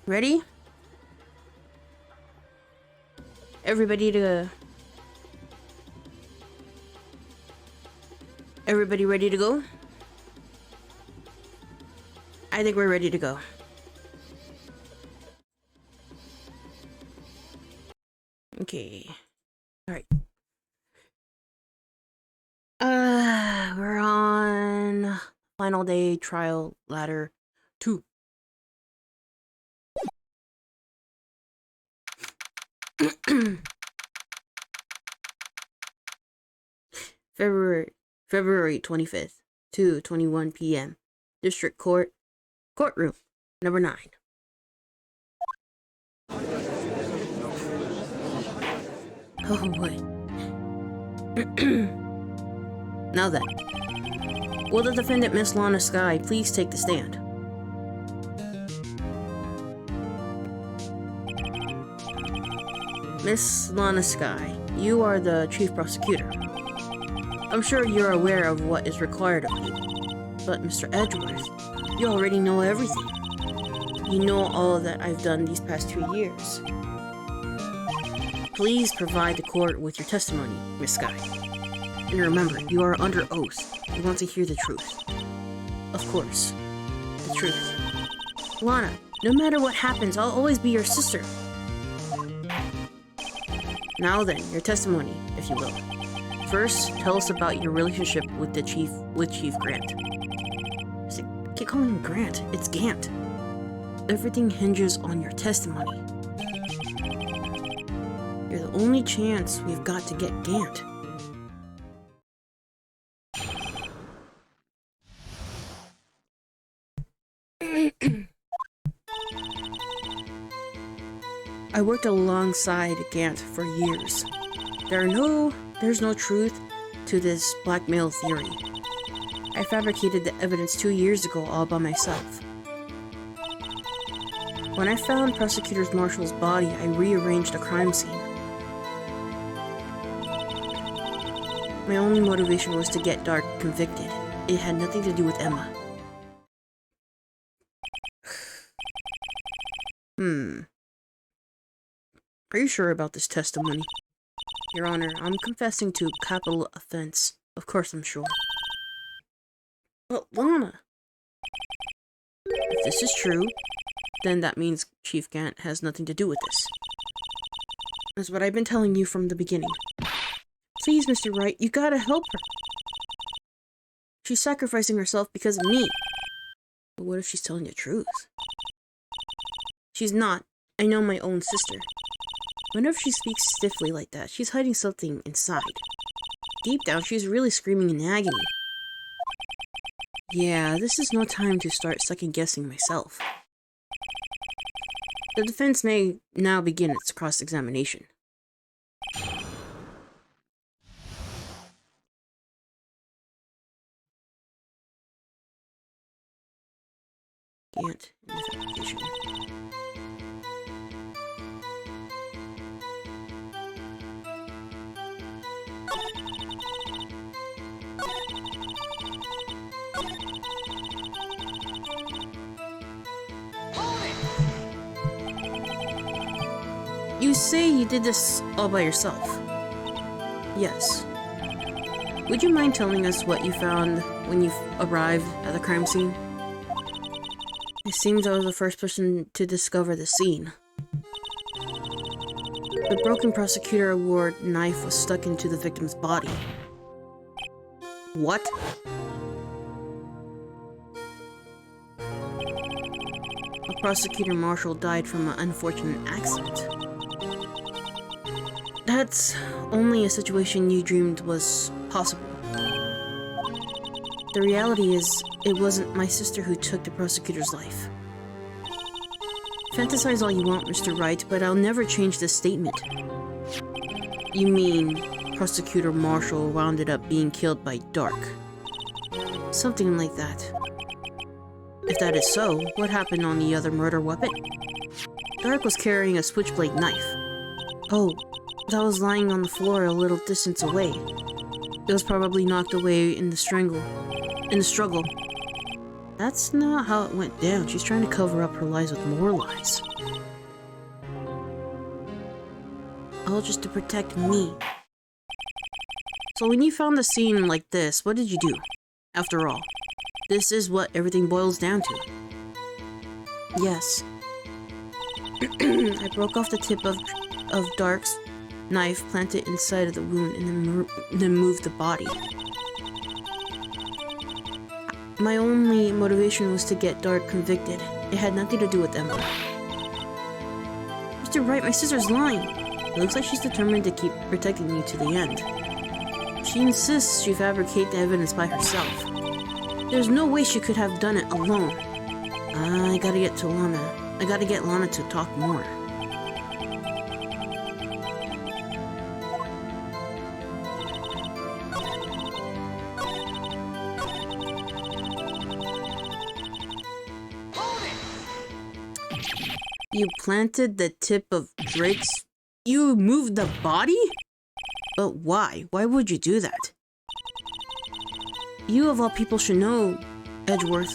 ready? Everybody ready to go? I think we're ready to go. Okay. Alright. We're on final day trial ladder 2. February 25th, 2:21 p.m. District Court, courtroom number 9. Oh boy. Now then, will the defendant, Miss Lana Skye, please take the stand? Miss Lana Skye, you are the chief prosecutor. I'm sure you're aware of what is required of you. But Mr. Edgeworth, you already know everything. You know all that I've done these past 2 years. Please provide the court with your testimony, Miss Skye. And remember, you are under oath. You want to hear the truth. Of course, the truth. Lana, no matter what happens, I'll always be your sister. Now then, your testimony, if you will. First, tell us about your relationship with Chief Grant. I keep calling him Grant. It's Gant. Everything hinges on your testimony. You're the only chance we've got to get Gant. I worked alongside Gant for years. There's no truth to this blackmail theory. I fabricated the evidence 2 years ago all by myself. When I found Prosecutor Marshall's body, I rearranged the crime scene. My only motivation was to get Dark convicted. It had nothing to do with Emma. Are you sure about this testimony? Your Honor, I'm confessing to capital offense. Of course I'm sure. Well, Lana. If this is true, then that means Chief Gant has nothing to do with this. That's what I've been telling you from the beginning. Please, Mr. Wright, you gotta help her. She's sacrificing herself because of me. But what if she's telling the truth? She's not. I know my own sister. Whenever she speaks stiffly like that, she's hiding something inside. Deep down, she's really screaming in agony. Yeah, this is no time to start second-guessing myself. The defense may now begin its cross-examination. Gant investigation. You say you did this all by yourself? Yes. Would you mind telling us what you found when you arrived at the crime scene? It seems I was the first person to discover the scene. The broken prosecutor award knife was stuck into the victim's body. What? A prosecutor Marshall died from an unfortunate accident. That's only a situation you dreamed was possible. The reality is, it wasn't my sister who took the prosecutor's life. Fantasize all you want, Mr. Wright, but I'll never change this statement. You mean Prosecutor Marshall wound up being killed by Dark? Something like that. If that is so, what happened on the other murder weapon? Dark was carrying a switchblade knife. Oh, that was lying on the floor a little distance away. It was probably knocked away in the struggle. That's not how it went down. She's trying to cover up her lies with more lies. All just to protect me. So when you found the scene like this, what did you do? After all, this is what everything boils down to. Yes. I broke off the tip of Dark's knife, planted it inside of the wound, and then moved the body. My only motivation was to get Dark convicted. It had nothing to do with Emma. Mr. Wright, my sister's lying. It looks like she's determined to keep protecting you to the end. She insists she fabricated the evidence by herself. There's no way she could have done it alone. I gotta get to Lana. I gotta get Lana to talk more. You planted the tip of Drake's... You moved the body? But why? Why would you do that? You of all people should know, Edgeworth.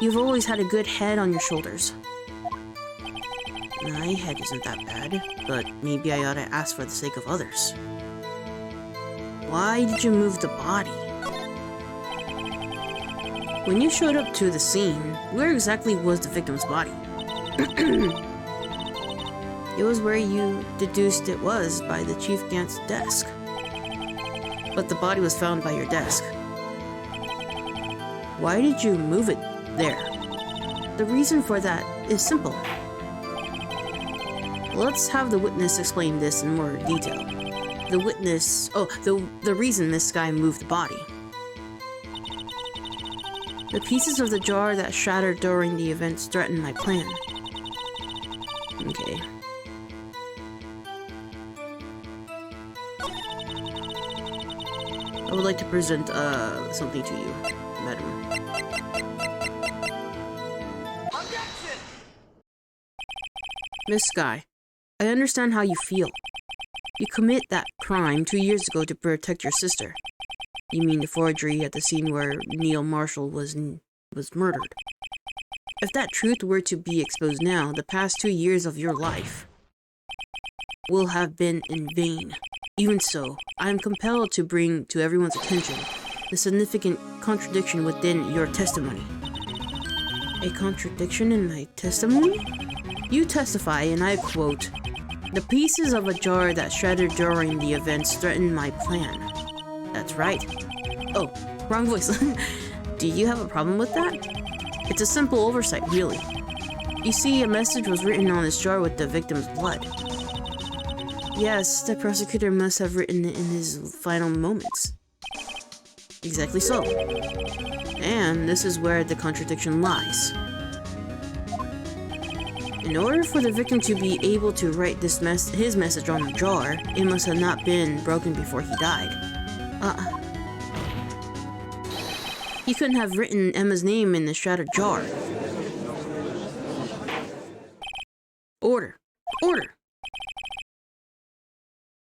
You've always had a good head on your shoulders. My head isn't that bad, but maybe I ought to ask for the sake of others. Why did you move the body? When you showed up to the scene, where exactly was the victim's body? It was where you deduced it was, by the Chief Gant's desk. But the body was found by your desk. Why did you move it there? The reason for that is simple. Let's have the witness explain this in more detail. The witness... Oh, the reason this guy moved the body. The pieces of the jar that shattered during the events threatened my plan. Okay. I would like to present, something to you, madam. Objection! Miss Skye, I understand how you feel. You commit that crime 2 years ago to protect your sister. You mean the forgery at the scene where Neil Marshall was murdered. If that truth were to be exposed now, the past 2 years of your life will have been in vain. Even so, I am compelled to bring to everyone's attention the significant contradiction within your testimony. A contradiction in my testimony? You testify, and I quote, "The pieces of a jar that shattered during the events threatened my plan." That's right. Oh, wrong voice. Do you have a problem with that? It's a simple oversight, really. You see, a message was written on this jar with the victim's blood. Yes, the prosecutor must have written it in his final moments. Exactly so. And this is where the contradiction lies. In order for the victim to be able to write his message on the jar, it must have not been broken before he died. He couldn't have written Emma's name in the shattered jar. Order! Order!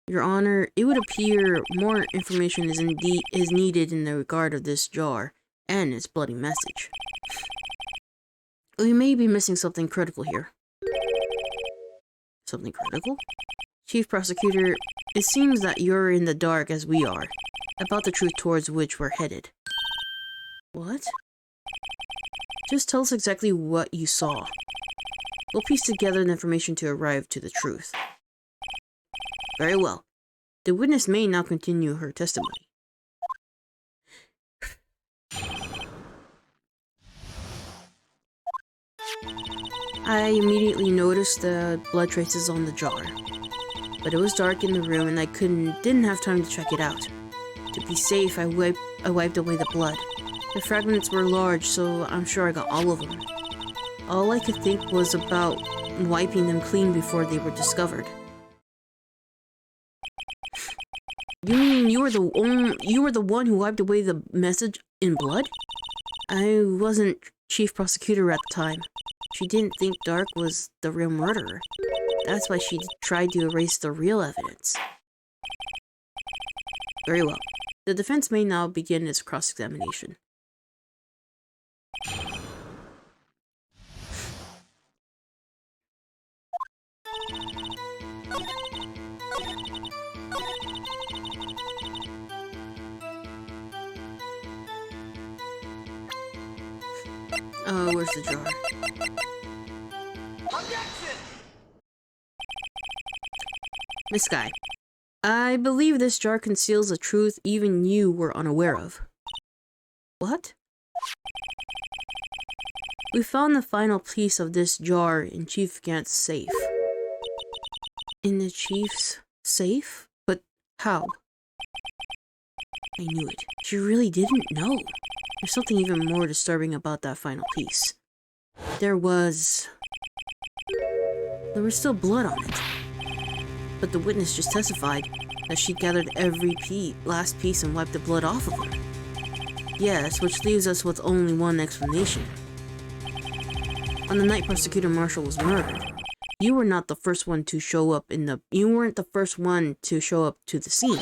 Your Honor, it would appear more information is needed in the regard of this jar and its bloody message. We may be missing something critical here. Something critical? Chief Prosecutor, it seems that you're in the dark as we are, about the truth towards which we're headed. What? Just tell us exactly what you saw. We'll piece together the information to arrive to the truth. Very well. The witness may now continue her testimony. I immediately noticed the blood traces on the jar, but it was dark in the room and I didn't have time to check it out. To be safe, I wiped away the blood. The fragments were large, so I'm sure I got all of them. All I could think was about wiping them clean before they were discovered. You mean you were the one who wiped away the message in blood? I wasn't chief prosecutor at the time. She didn't think Dark was the real murderer. That's why she tried to erase the real evidence. Very well. The defense may now begin its cross-examination. Oh, where's the jar? Objection! Miss Sky, I believe this jar conceals a truth even you were unaware of. What? We found the final piece of this jar in Chief Gant's safe. In the Chief's safe? But how? I knew it. She really didn't know. There's something even more disturbing about that final piece. There was still blood on it. But the witness just testified that she gathered every last piece and wiped the blood off of her. Yes, which leaves us with only one explanation. On the night Prosecutor Marshall was murdered, you were not the first one to show up you weren't the first one to show up to the scene.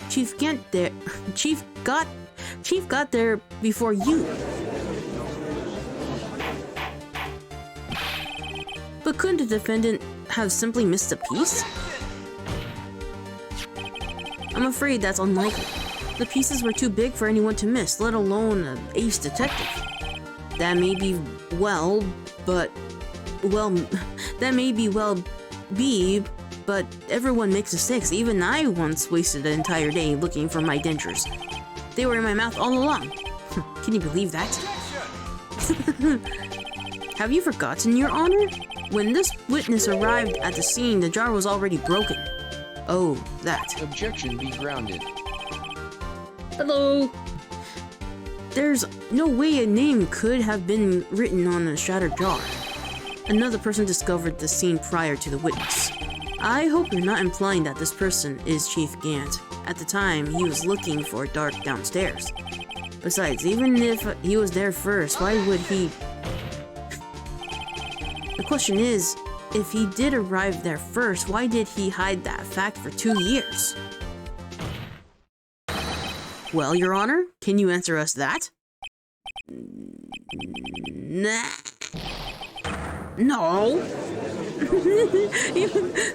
Chief got there before you. But couldn't the defendant have simply missed a piece? I'm afraid that's unlikely. The pieces were too big for anyone to miss, let alone an ace detective. That may be but everyone makes mistakes. Even I once wasted an entire day looking for my dentures. They were in my mouth all along. Can you believe that? Have you forgotten, Your Honor? When this witness arrived at the scene, the jar was already broken. Oh, that. Objection be grounded. Hello? There's no way a name could have been written on a shattered jar. Another person discovered the scene prior to the witness. I hope you're not implying that this person is Chief Gant. At the time, he was looking for Dark downstairs. Besides, even if he was there first, why would he... The question is, if he did arrive there first, why did he hide that fact for 2 years? Well, Your Honor, can you answer us that? Nah. No.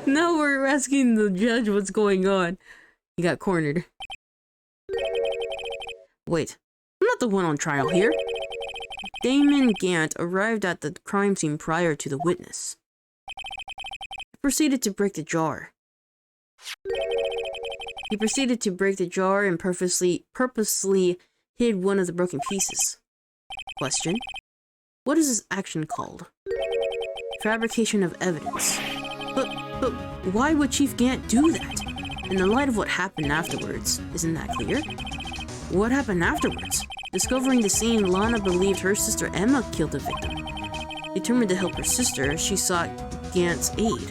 Now we're asking the judge what's going on. He got cornered. Wait, I'm not the one on trial here. Damon Gant arrived at the crime scene prior to the witness. He proceeded to break the jar. And purposely hid one of the broken pieces. Question: what is this action called? Fabrication of evidence. But why would Chief Gant do that? In the light of what happened afterwards, isn't that clear? What happened afterwards? Discovering the scene, Lana believed her sister Emma killed the victim. Determined to help her sister, she sought Gant's aid.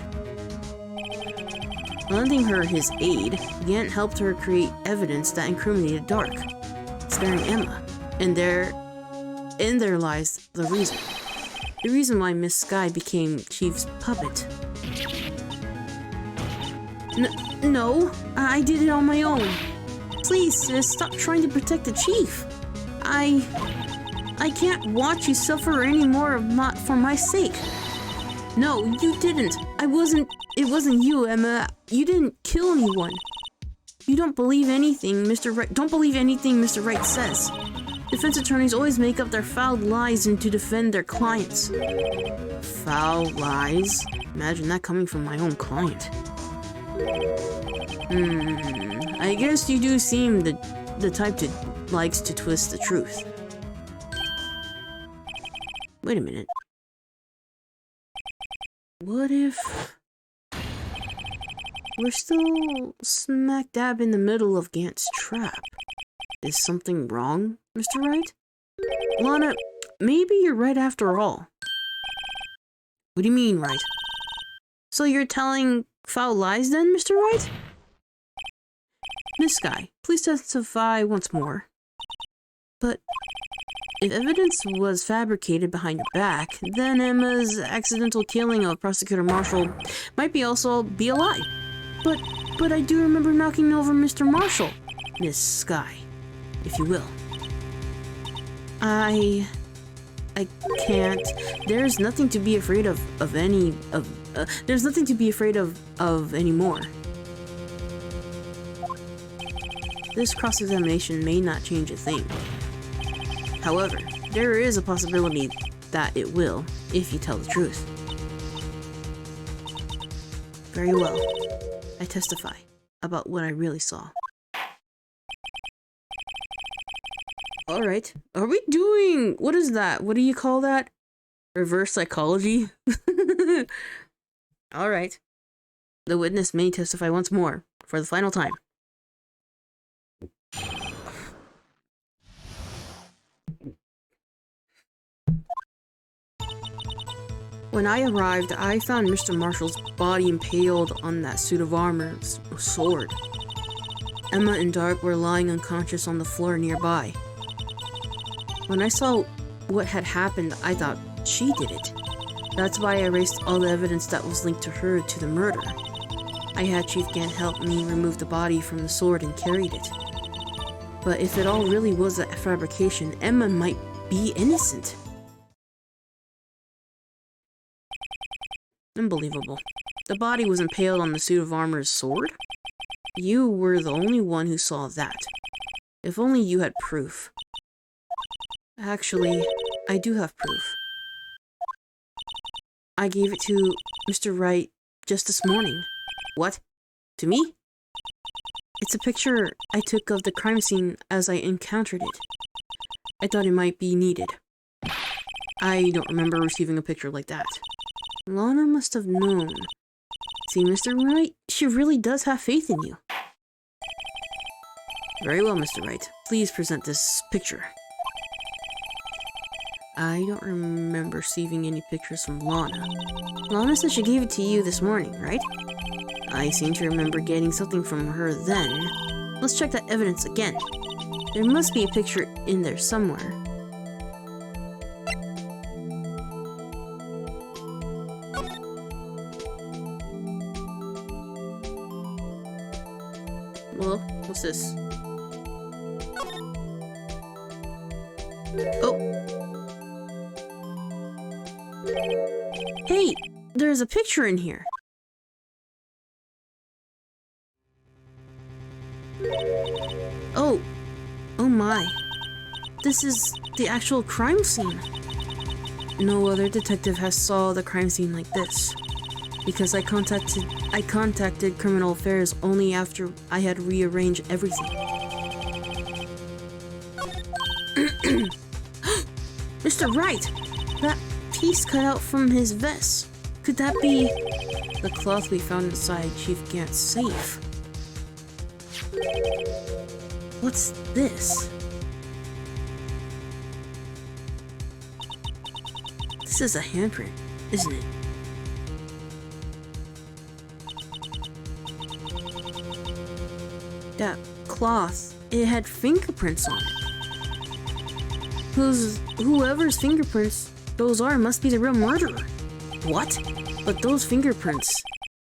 Lending her his aid, Gant helped her create evidence that incriminated Dark, sparing Emma. And there lies the reason. The reason why Miss Sky became Chief's puppet. No, I did it on my own. Please, sis, stop trying to protect the Chief. I can't watch you suffer anymore for my sake. No, you didn't. It wasn't you, Emma. You didn't kill anyone. You don't believe anything Mr. Wright says. Defense attorneys always make up their foul lies to defend their clients. Foul lies? Imagine that coming from my own client. I guess you do seem the type that likes to twist the truth. Wait a minute. What if... we're still smack dab in the middle of Gant's trap? Is something wrong, Mr. Wright? Lana, maybe you're right after all. What do you mean, right? So you're telling foul lies then, Mr. Wright? Miss Sky, please testify once more. But if evidence was fabricated behind your back, then Emma's accidental killing of Prosecutor Marshall might also be a lie. But I do remember knocking over Mr. Marshall, Miss Sky, if you will. I can't. There's nothing to be afraid of there's nothing to be afraid of anymore. This cross-examination may not change a thing. However, there is a possibility that it will, if you tell the truth. Very well. I testify about what I really saw. Alright. Are we doing... What is that? What do you call that? Reverse psychology? Alright. The witness may testify once more, for the final time. When I arrived, I found Mr. Marshall's body impaled on that suit of armor, sword. Emma and Dark were lying unconscious on the floor nearby. When I saw what had happened, I thought she did it. That's why I erased all the evidence that was linked to her to the murder. I had Chief Gant help me remove the body from the sword and carried it. But if it all really was a fabrication, Emma might be innocent. Unbelievable. The body was impaled on the suit of armor's sword? You were the only one who saw that. If only you had proof. Actually, I do have proof. I gave it to Mr. Wright just this morning. What? To me? It's a picture I took of the crime scene as I encountered it. I thought it might be needed. I don't remember receiving a picture like that. Lana must have known. See, Mr. Wright, she really does have faith in you. Very well, Mr. Wright. Please present this picture. I don't remember receiving any pictures from Lana. Lana said she gave it to you this morning, right? I seem to remember getting something from her then. Let's check that evidence again. There must be a picture in there somewhere. Well, what's this? Oh! Hey! There's a picture in here! Oh! Oh my. This is the actual crime scene. No other detective has saw the crime scene like this. Because I contacted Criminal Affairs only after I had rearranged everything. Mr. Wright! That piece cut out from his vest. Could that be the cloth we found inside Chief Gant's safe? What's this? This is a handprint, isn't it? That cloth, it had fingerprints on it. Whoever's fingerprints those are must be the real murderer. What? But those fingerprints,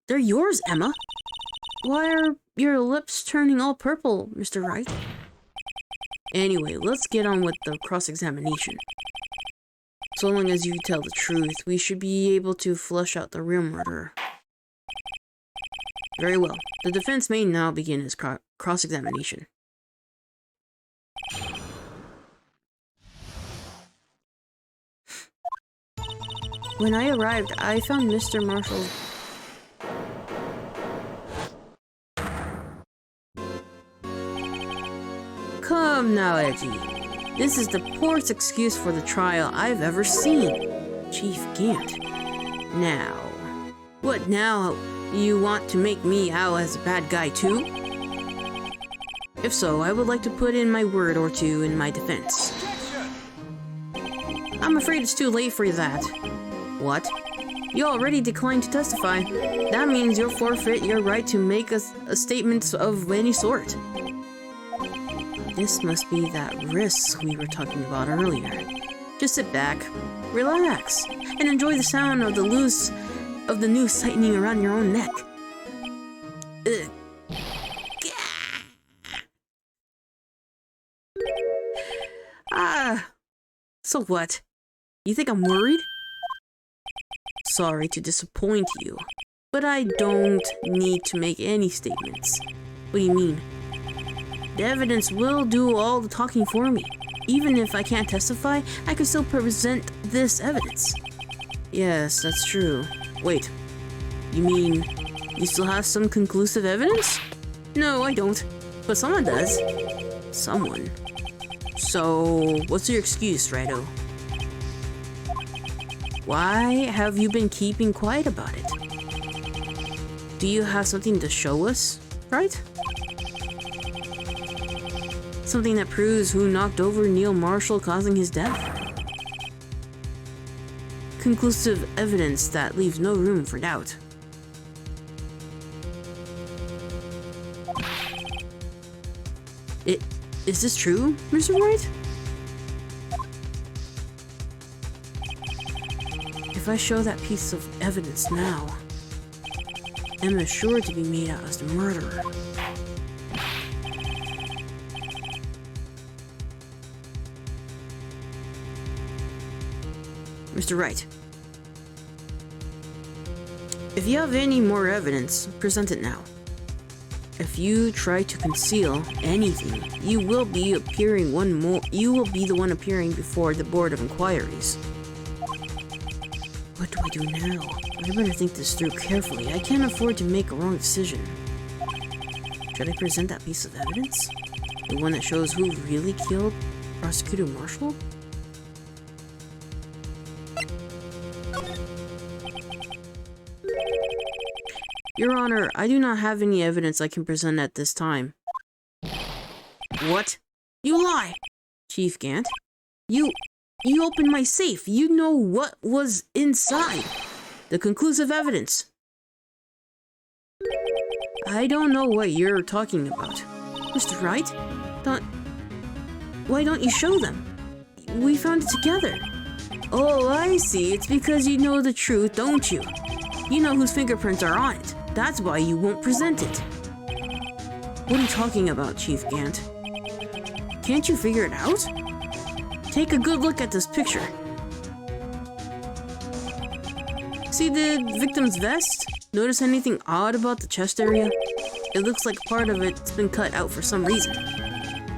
they're yours, Emma. Why are your lips turning all purple, Mr. Wright? Anyway, let's get on with the cross-examination. So long as you tell the truth, we should be able to flush out the real murderer. Very well. The defense may now begin his cross-examination. When I arrived, I found Mr. Marshall. Come now, Edgy. This is the poorest excuse for the trial I've ever seen. Chief Gant. Now. What now? You want to make me out as a bad guy too? If so, I would like to put in my word or two in my defense. I'm afraid it's too late for that. What? You already declined to testify. That means you'll forfeit your right to make a statement of any sort. This must be that risk we were talking about earlier. Just sit back, relax, and enjoy the sound of the noose tightening around your own neck. Ugh. So what? You think I'm worried? Sorry to disappoint you, but I don't need to make any statements. What do you mean? The evidence will do all the talking for me. even if I can't testify, I can still present this evidence. Yes, that's true. Wait, you mean you still have some conclusive evidence? No, I don't. But someone does. Someone. So, what's your excuse, ʟᴜᴜ? Why have you been keeping quiet about it? Do you have something to show us, right? Something that proves who knocked over Neil Marshall, causing his death? Conclusive evidence that leaves no room for doubt. Is this true, Mr. Wright? If I show that piece of evidence now, Emma is sure to be made out as the murderer. Mr. Wright, if you have any more evidence, present it now. If you try to conceal anything, you will be the one appearing before the Board of Inquiries. What do I do now? I better think this through carefully. I can't afford to make a wrong decision. Should I present that piece of evidence? The one that shows who really killed Prosecutor Marshall? Your Honor, I do not have any evidence I can present at this time. What? You lie! Chief Gant. You opened my safe. You know what was inside. The conclusive evidence. I don't know what you're talking about. Mr. Wright? Why don't you show them? We found it together. Oh, I see. It's because you know the truth, don't you? You know whose fingerprints are on it. That's why you won't present it. What are you talking about, Chief Gant? Can't you figure it out? Take a good look at this picture. See the victim's vest? Notice anything odd about the chest area? It looks like part of it's been cut out for some reason.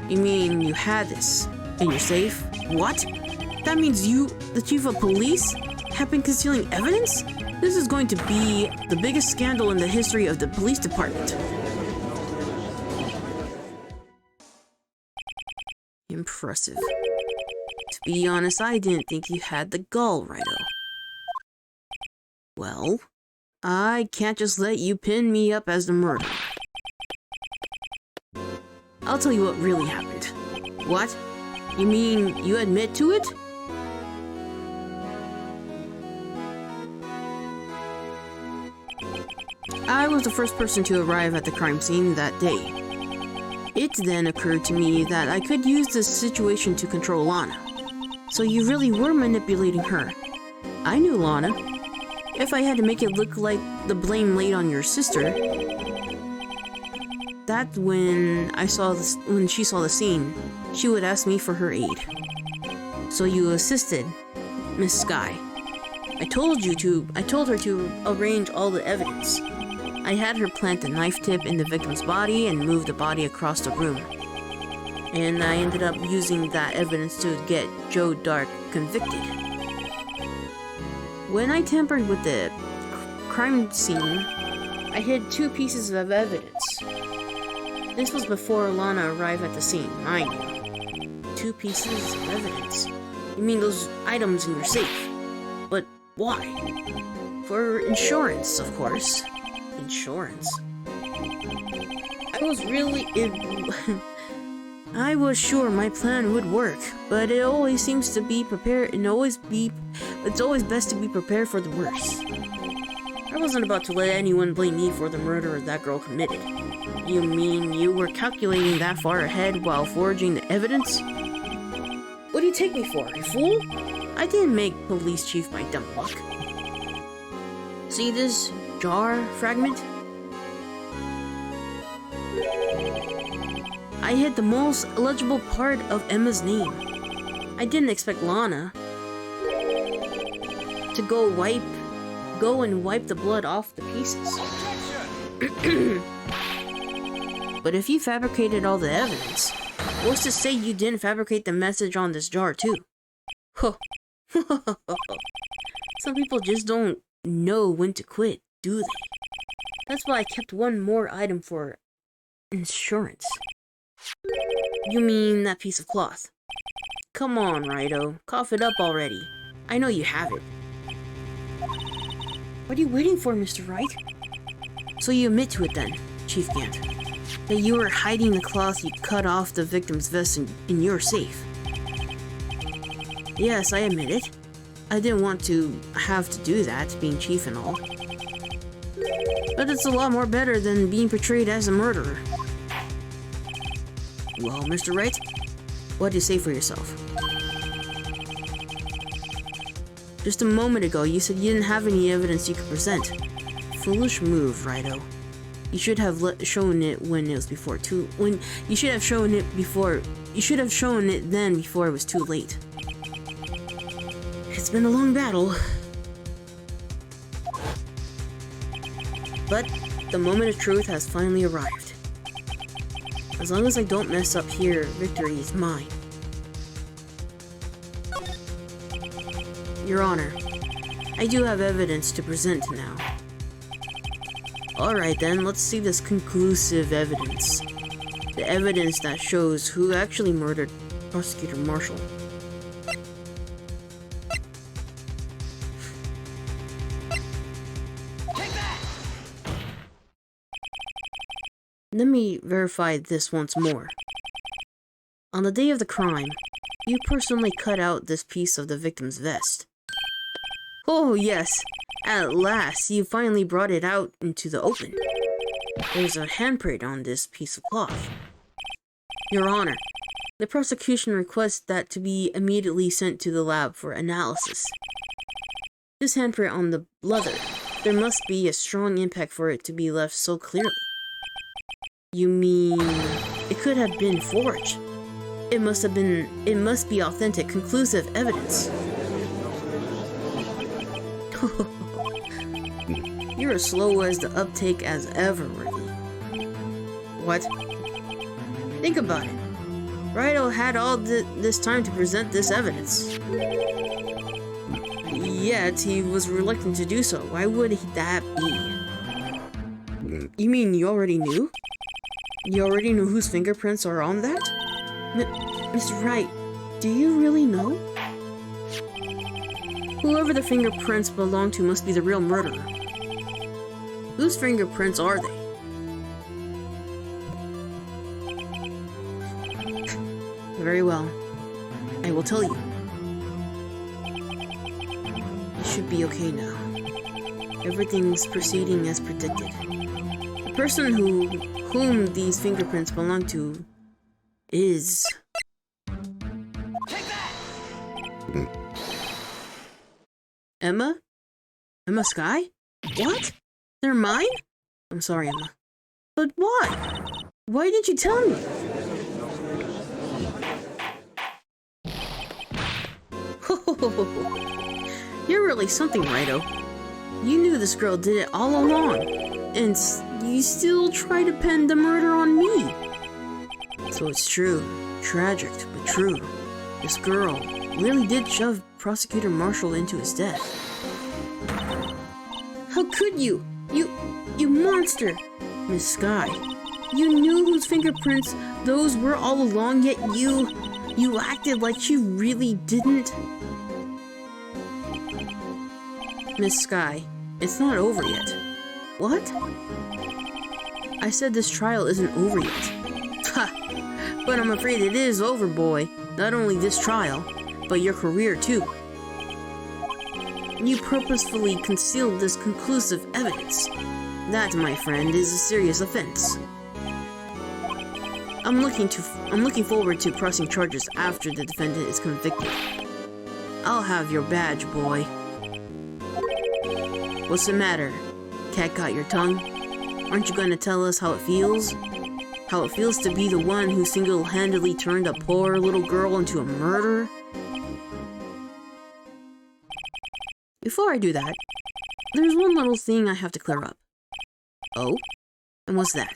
You mean you had this in your safe? What? That means you, the chief of police, have been concealing evidence? This is going to be the biggest scandal in the history of the police department. Impressive. To be honest, I didn't think you had the gall, ʟᴜᴜ. Well, I can't just let you pin me up as the murderer. I'll tell you what really happened. What? You mean you admit to it? I was the first person to arrive at the crime scene that day. It then occurred to me that I could use this situation to control Lana. So you really were manipulating her. I knew Lana. If I had to make it look like the blame laid on your sister, that when she saw the scene, she would ask me for her aid. So you assisted Miss Sky. I told her to arrange all the evidence. I had her plant the knife tip in the victim's body and move the body across the room. And I ended up using that evidence to get Joe Dark convicted. When I tampered with the crime scene, I hid 2 pieces of evidence. This was before Lana arrived at the scene, mind you. 2 pieces of evidence? You mean those items in your safe? But why? For insurance, of course. Insurance? I was sure my plan would work, but it always seems to be prepared, it's always best to be prepared for the worst. I wasn't about to let anyone blame me for the murder that girl committed. You mean you were calculating that far ahead while forging the evidence? What do you take me for, a fool? I didn't make police chief by dumb luck. See this jar fragment? I hid the most illegible part of Emma's name. I didn't expect Lana to go and wipe the blood off the pieces. But if you fabricated all the evidence, What's to say you didn't fabricate the message on this jar, too? Huh. Some people just don't know when to quit, do they? That's why I kept one more item for insurance. You mean that piece of cloth? Come on, Rido. Cough it up already. I know you have it. What are you waiting for, Mr. Wright? So you admit to it then, Chief Gant, that you were hiding the cloth you cut off the victim's vest in your safe. Yes, I admit it. I didn't want to have to do that, being chief and all. But it's a lot more better than being portrayed as a murderer. Well, Mr. Wright, what do you say for yourself? Just a moment ago, you said you didn't have any evidence you could present. Foolish move, Rido. You should have shown it when it was before too. You should have shown it then before it was too late. It's been a long battle, but the moment of truth has finally arrived. As long as I don't mess up here, victory is mine. Your Honor, I do have evidence to present now. Alright then, let's see this conclusive evidence. The evidence that shows who actually murdered Prosecutor Marshall. Let me verify this once more. On the day of the crime, you personally cut out this piece of the victim's vest. Oh yes, at last you finally brought it out into the open. There's a handprint on this piece of cloth. Your Honor, the prosecution requests that to be immediately sent to the lab for analysis. This handprint on the leather, there must be a strong impact for it to be left so clearly. You mean it could have been forged? It must be authentic, conclusive evidence. You're as slow as the uptake as ever, Ricky. What? Think about it. Rido had all this time to present this evidence. Yet he was reluctant to do so. Why would that be? You mean you already knew? You already knew whose fingerprints are on that? Mr. Wright, do you really know? Whoever the fingerprints belong to must be the real murderer. Whose fingerprints are they? Very well. I will tell you. It should be okay now. Everything's proceeding as predicted. The person whom these fingerprints belong to is... Take that! Emma? Emma Sky? What? They're mine? I'm sorry, Emma. But why? Why didn't you tell me? You're really something, Rido. You knew this girl did it all along, and you still try to pin the murder on me. So it's true. Tragic, but true. This girl really did shove Prosecutor Marshall into his death. How could you? You monster! Miss Sky, you knew whose fingerprints those were all along, yet you acted like you really didn't. Miss Sky, it's not over yet. What? I said this trial isn't over yet. Ha! But I'm afraid it is over, boy. Not only this trial, but your career too. You purposefully concealed this conclusive evidence. That, my friend, is a serious offense. I'm looking forward to pressing charges after the defendant is convicted. I'll have your badge, boy. What's the matter? Cat got your tongue? Aren't you going to tell us how it feels? How it feels to be the one who single-handedly turned a poor little girl into a murderer? Before I do that, there's one little thing I have to clear up. Oh? And what's that?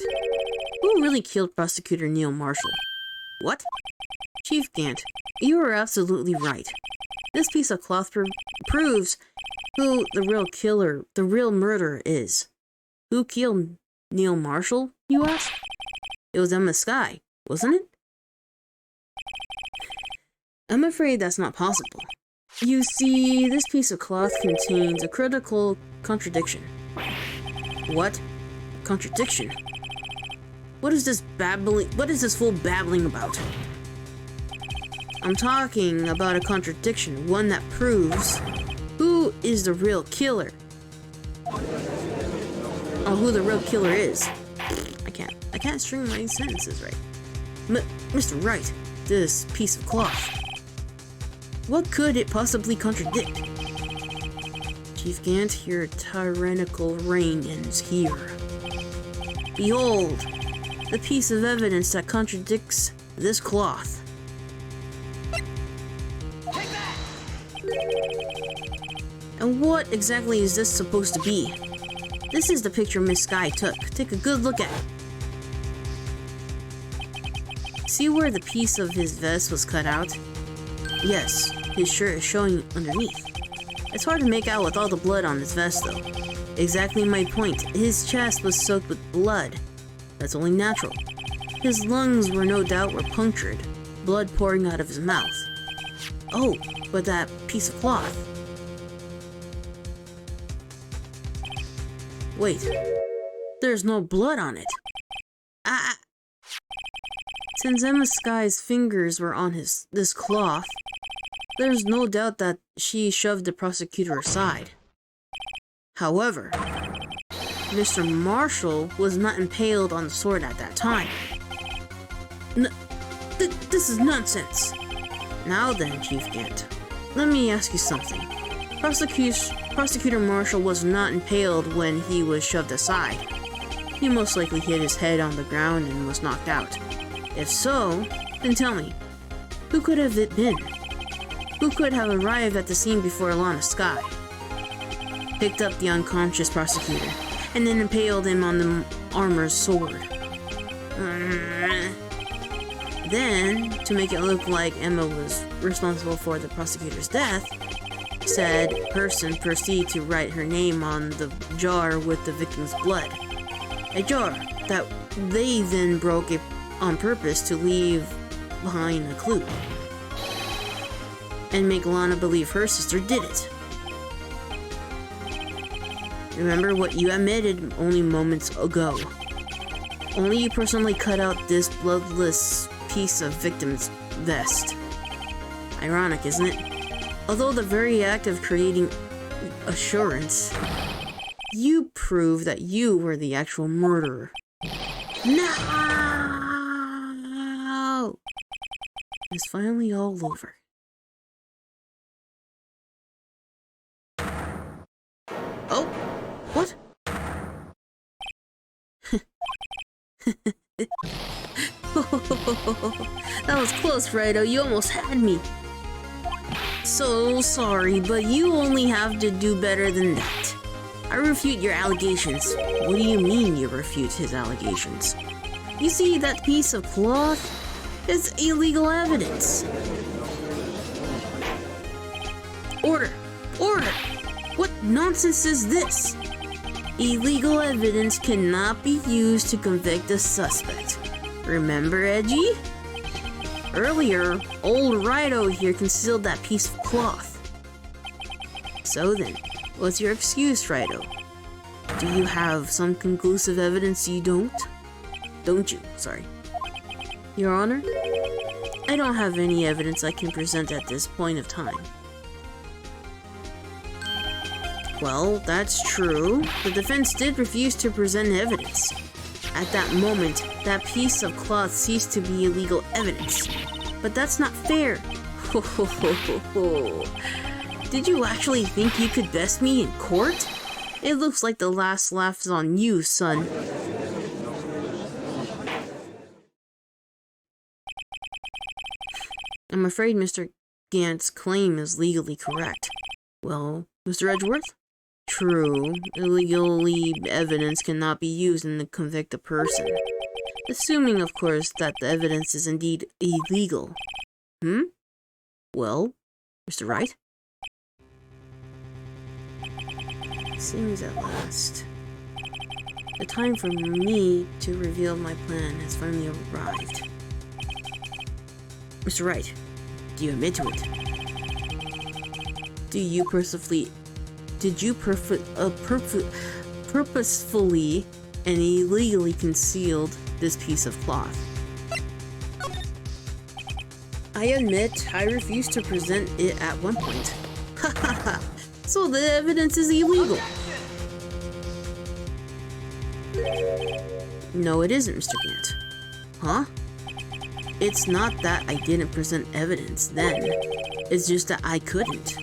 Who really killed Prosecutor Neil Marshall? What? Chief Gant, you are absolutely right. This piece of cloth proves who the real murderer is. Who killed Neil Marshall, you ask? It was Emma Skye, wasn't it? I'm afraid that's not possible. You see, this piece of cloth contains a critical contradiction. What? Contradiction? What is this fool babbling about? I'm talking about a contradiction, one that proves who is the real killer. Oh, who the real killer is. I can't string my sentences right. Mr. Wright, this piece of cloth. What could it possibly contradict? Chief Gant, your tyrannical reign ends here. Behold, the piece of evidence that contradicts this cloth. Take that! And what exactly is this supposed to be? This is the picture Miss Skye took. Take a good look at it. See where the piece of his vest was cut out? Yes, his shirt is showing underneath. It's hard to make out with all the blood on his vest though. Exactly my point. His chest was soaked with blood. That's only natural. His lungs were no doubt punctured, blood pouring out of his mouth. Oh, but that piece of cloth. Wait, there's no blood on it. Since Emma Skye's fingers were on this cloth, there's no doubt that she shoved the prosecutor aside. However, Mr. Marshall was not impaled on the sword at that time. This is nonsense. Now then, Chief Gant, let me ask you something. Prosecutor Marshall was not impaled when he was shoved aside. He most likely hit his head on the ground and was knocked out. If so, then tell me, who could have it been? Who could have arrived at the scene before Alana Skye? Picked up the unconscious prosecutor, and then impaled him on the armor's sword. Then, to make it look like Emma was responsible for the prosecutor's death, said person proceeded to write her name on the jar with the victim's blood. A jar that they then broke it on purpose to leave behind a clue. And make Lana believe her sister did it. Remember what you admitted only moments ago. Only you personally cut out this bloodless piece of victim's vest. Ironic, isn't it? Although the very act of creating assurance, you prove that you were the actual murderer. No! It's finally all over. Oh, what? That was close, Rido. You almost had me. So sorry, but you only have to do better than that. I refute your allegations. What do you mean you refute his allegations? You see, that piece of cloth is illegal evidence. Order! Order! What nonsense is this? Illegal evidence cannot be used to convict a suspect. Remember, Edgy? Earlier, old Rido here concealed that piece of cloth. So then, what's your excuse, Rido? Do you have some conclusive evidence you don't? Don't you? Sorry. Your Honor? I don't have any evidence I can present at this point of time. Well, that's true. The defense did refuse to present evidence. At that moment, that piece of cloth ceased to be illegal evidence. But that's not fair. Did you actually think you could best me in court? It looks like the last laugh's on you, son. I'm afraid Mr. Gant's claim is legally correct. Well, Mr. Edgeworth? True, illegally evidence cannot be used to convict a person. Assuming, of course, that the evidence is indeed illegal. Well, Mr. Wright? Seems at last. The time for me to reveal my plan has finally arrived. Mr. Wright, do you admit to it? Did you purposefully and illegally concealed this piece of cloth? I admit I refused to present it at one point. Hahaha. So the evidence is illegal. No, it isn't, Mr. Gant. Huh? It's not that I didn't present evidence then. It's just that I couldn't.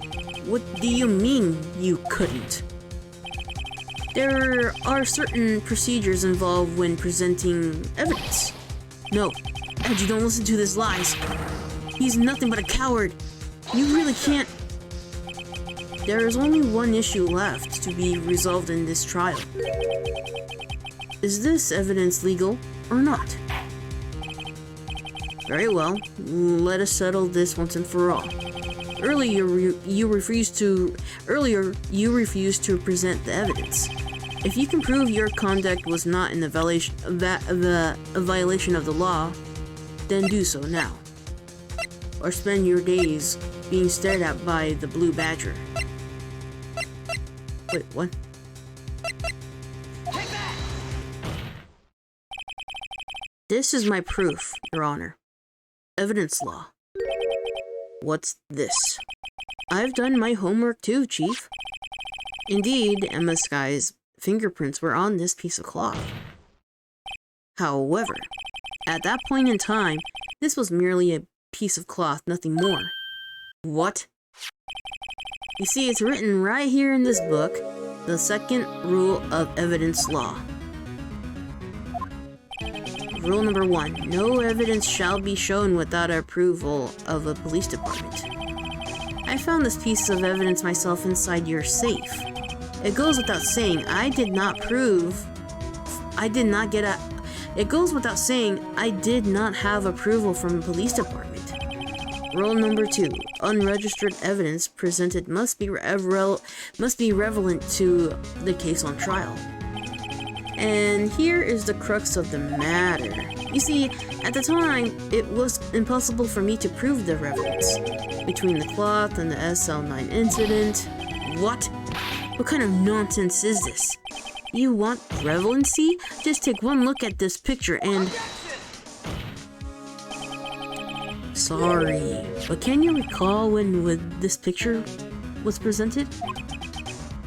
What do you mean you couldn't? There are certain procedures involved when presenting evidence. No, Edgy, don't listen to his lies. He's nothing but a coward. You really can't. There is only one issue left to be resolved in this trial. Is this evidence legal or not? Very well, let us settle this once and for all. Earlier, you refused to present the evidence. If you can prove your conduct was not in a violation of the law, then do so now. Or spend your days being stared at by the blue badger. Wait, what? This is my proof, Your Honor. Evidence law. What's this? I've done my homework too, Chief. Indeed, Emma Sky's fingerprints were on this piece of cloth. However, at that point in time, this was merely a piece of cloth, nothing more. What? You see, it's written right here in this book, the second rule of evidence law. Rule number 1, no evidence shall be shown without approval of a police department. I found this piece of evidence myself inside your safe. It goes without saying, I did not have approval from the police department. Rule number 2, unregistered evidence presented must be relevant to the case on trial. And here is the crux of the matter. You see, at the time, it was impossible for me to prove the relevance between the cloth and the SL9 incident. What? What kind of nonsense is this? You want relevancy? Just take one look at this picture and... Sorry, but can you recall when this picture was presented?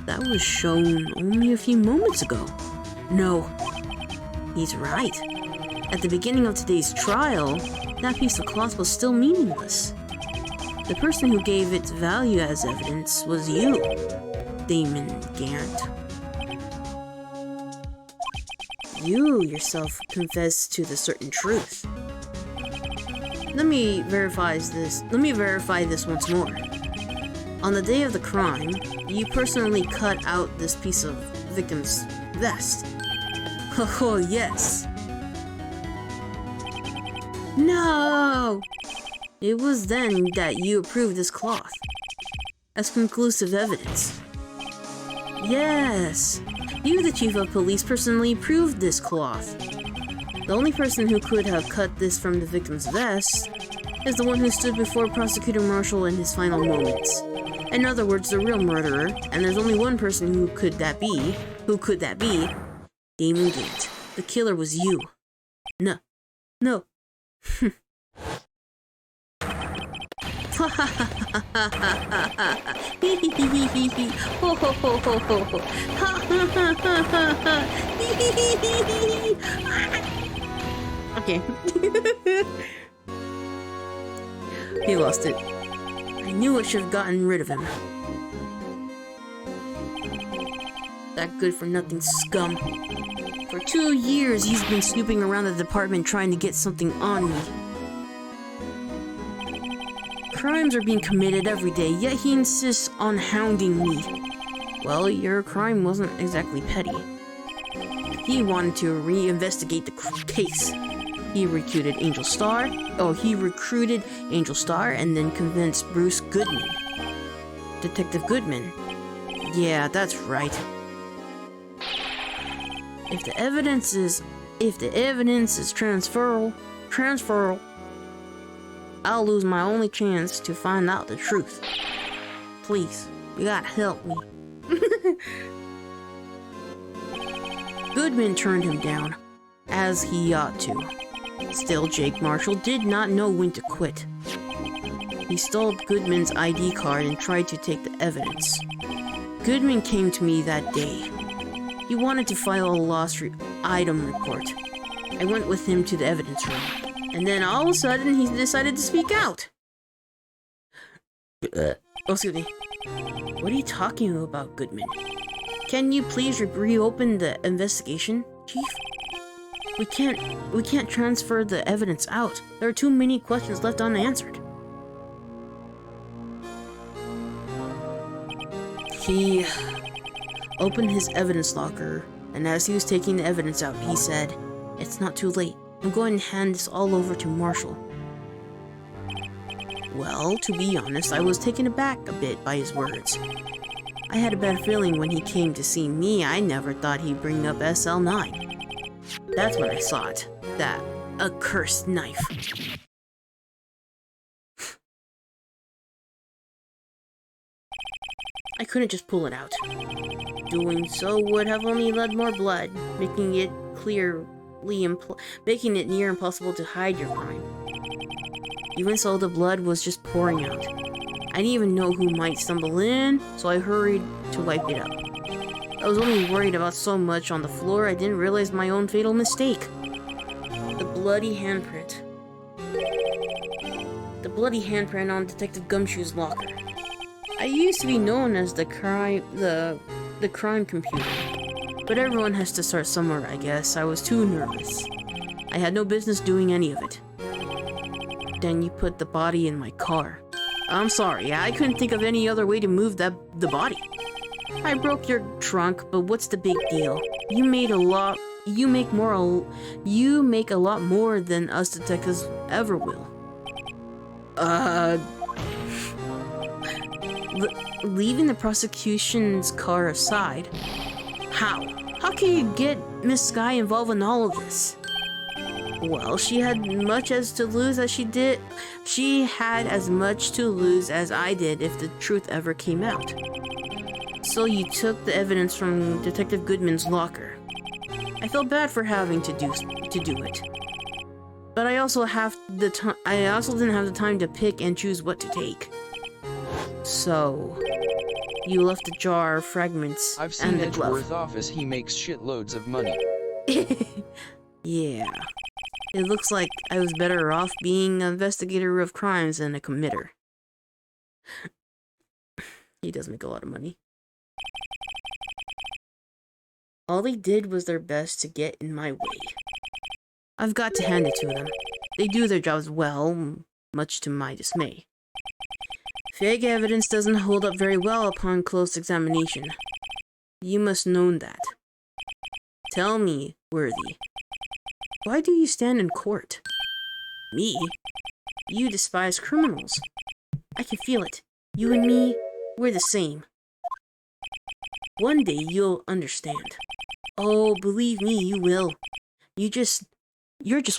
That was shown only a few moments ago. No, he's right. At the beginning of today's trial, that piece of cloth was still meaningless. The person who gave its value as evidence was you, Damon Gant. You yourself confessed to the certain truth. Let me verify this once more. On the day of the crime, you personally cut out this piece of victim's vest. Oh, yes. No! It was then that you approved this cloth as conclusive evidence. Yes! You, the chief of police, personally approved this cloth. The only person who could have cut this from the victim's vest is the one who stood before Prosecutor Marshall in his final moments. In other words, the real murderer, and there's only one person who could that be? Damon Gant. The killer was you. No. Okay. He lost it. I knew I should have gotten rid of him. That good-for-nothing scum. For 2 years, he's been snooping around the department trying to get something on me. Crimes are being committed every day, yet he insists on hounding me. Well, your crime wasn't exactly petty. He wanted to reinvestigate the case. He recruited Angel Star and then convinced Bruce Goodman. Detective Goodman. Yeah, that's right. If the evidence is transferable, I'll lose my only chance to find out the truth. Please, you gotta help me. Goodman turned him down, as he ought to. Still, Jake Marshall did not know when to quit. He stole Goodman's ID card and tried to take the evidence. Goodman came to me that day. He wanted to file a lost item report. I went with him to the evidence room, and then all of a sudden he decided to speak out. Oh, excuse me. What are you talking about, Goodman? Can you please reopen the investigation, Chief? We can't transfer the evidence out. There are too many questions left unanswered. He opened his evidence locker, and as he was taking the evidence out, he said, "It's not too late. I'm going to hand this all over to Marshall." Well, to be honest, I was taken aback a bit by his words. I had a bad feeling when he came to see me. I never thought he'd bring up SL9. That's when I saw it. That accursed knife. I couldn't just pull it out. Doing so would have only led more blood, making it near impossible to hide your crime. Even so, the blood was just pouring out. I didn't even know who might stumble in, so I hurried to wipe it up. I was only worried about so much on the floor, I didn't realize my own fatal mistake. The bloody handprint. The bloody handprint on Detective Gumshoe's locker. I used to be known as the crime computer. But everyone has to start somewhere, I guess. I was too nervous. I had no business doing any of it. Then you put the body in my car. I'm sorry, I couldn't think of any other way to move the body. I broke your trunk, but what's the big deal? You make a lot more than us detectives ever will. Leaving the prosecution's car aside. How? How can you get Miss Sky involved in all of this? Well, she had as much to lose as I did if the truth ever came out. So you took the evidence from Detective Goodman's locker. I felt bad for having to do it. But I also didn't have the time to pick and choose what to take. So you left the jar of fragments I've seen and the glove. Edgeworth office, he makes shitloads of money. Yeah. It looks like I was better off being an investigator of crimes than a committer. He does make a lot of money. All they did was their best to get in my way. I've got to hand it to them. They do their jobs well, much to my dismay. Fake evidence doesn't hold up very well upon close examination. You must know that. Tell me, Worthy, why do you stand in court? Me? You despise criminals. I can feel it. You and me, we're the same. One day you'll understand. Oh, believe me, you will. You're just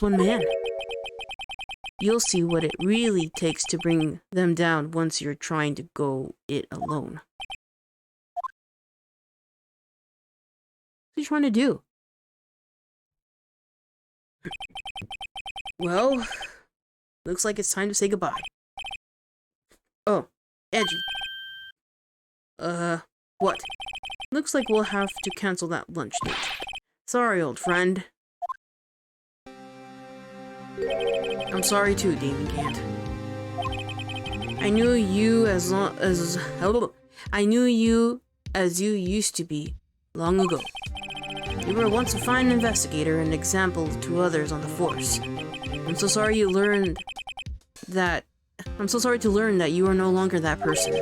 one man. You'll see what it really takes to bring them down once you're trying to go it alone. What are you trying to do? Well, looks like it's time to say goodbye. Oh, Edgy. What? Looks like we'll have to cancel that lunch date. Sorry, old friend. I'm sorry too, Damon Gant. I knew you as you used to be long ago. You were once a fine investigator and an example to others on the force. I'm so sorry to learn that you are no longer that person.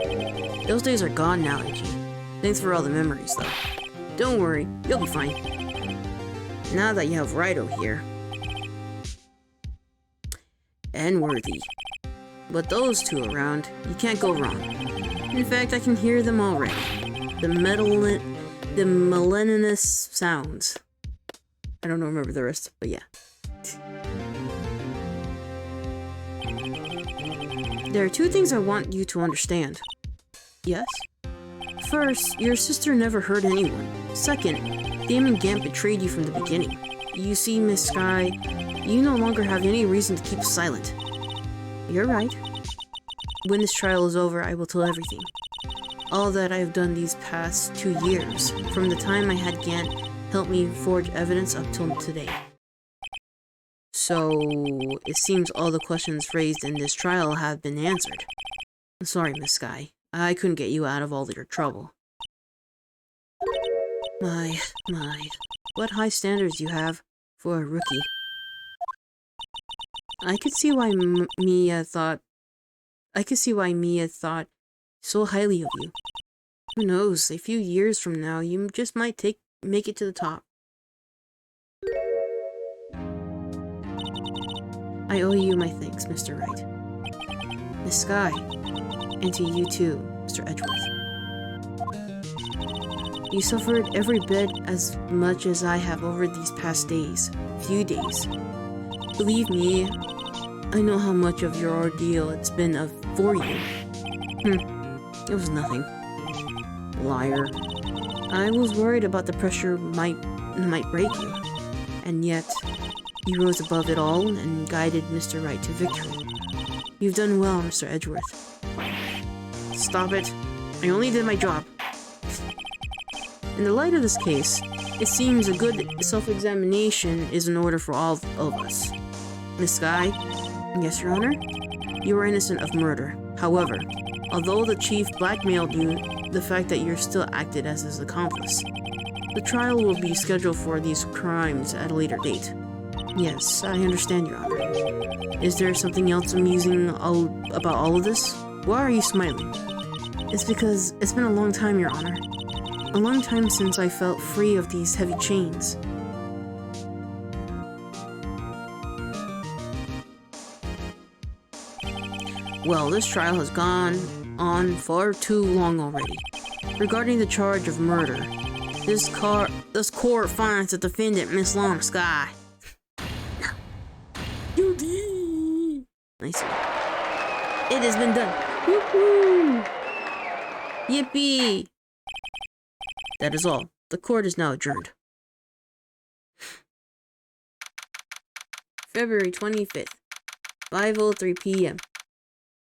Those days are gone now, Edgy. Thanks for all the memories, though. Don't worry, you'll be fine. Now that you have Rido here. And Worthy. With those two around, you can't go wrong. In fact, I can hear them already. The melanonous sounds. I don't remember the rest, but yeah. There are two things I want you to understand. Yes? First, your sister never hurt anyone. Second, Damon Gant betrayed you from the beginning. You see, Miss Sky, you no longer have any reason to keep silent. You're right. When this trial is over, I will tell everything. All that I have done these past 2 years, from the time I had Gant help me forge evidence up till today. So, it seems all the questions raised in this trial have been answered. Sorry, Miss Sky. I couldn't get you out of all your trouble. My, what high standards you have for a rookie. I could see why Mia thought so highly of you. Who knows, a few years from now, you just might make it to the top. I owe you my thanks, Mr. Wright. Miss Sky, and to you too, Mr. Edgeworth. You suffered every bit as much as I have over these past few days. Believe me, I know how much of your ordeal it's been for you. It was nothing. Liar. I was worried about the pressure might break you, and yet you rose above it all and guided Mr. Wright to victory. You've done well, Mr. Edgeworth. Stop it. I only did my job. In the light of this case, it seems a good self-examination is in order for all of us. Miss Sky? Yes, Your Honor? You are innocent of murder. However, although the chief blackmailed you, the fact that you're still acted as his accomplice. The trial will be scheduled for these crimes at a later date. Yes, I understand, Your Honor. Is there something else amusing about all of this? Why are you smiling? It's because it's been a long time, Your Honor. A long time since I felt free of these heavy chains. Well, this trial has gone on far too long already. Regarding the charge of murder, this court finds the defendant, Miss Long Sky. Nice. It has been done. Woohoo! Yippee! That is all. The court is now adjourned. February 25th, 5:03 p.m.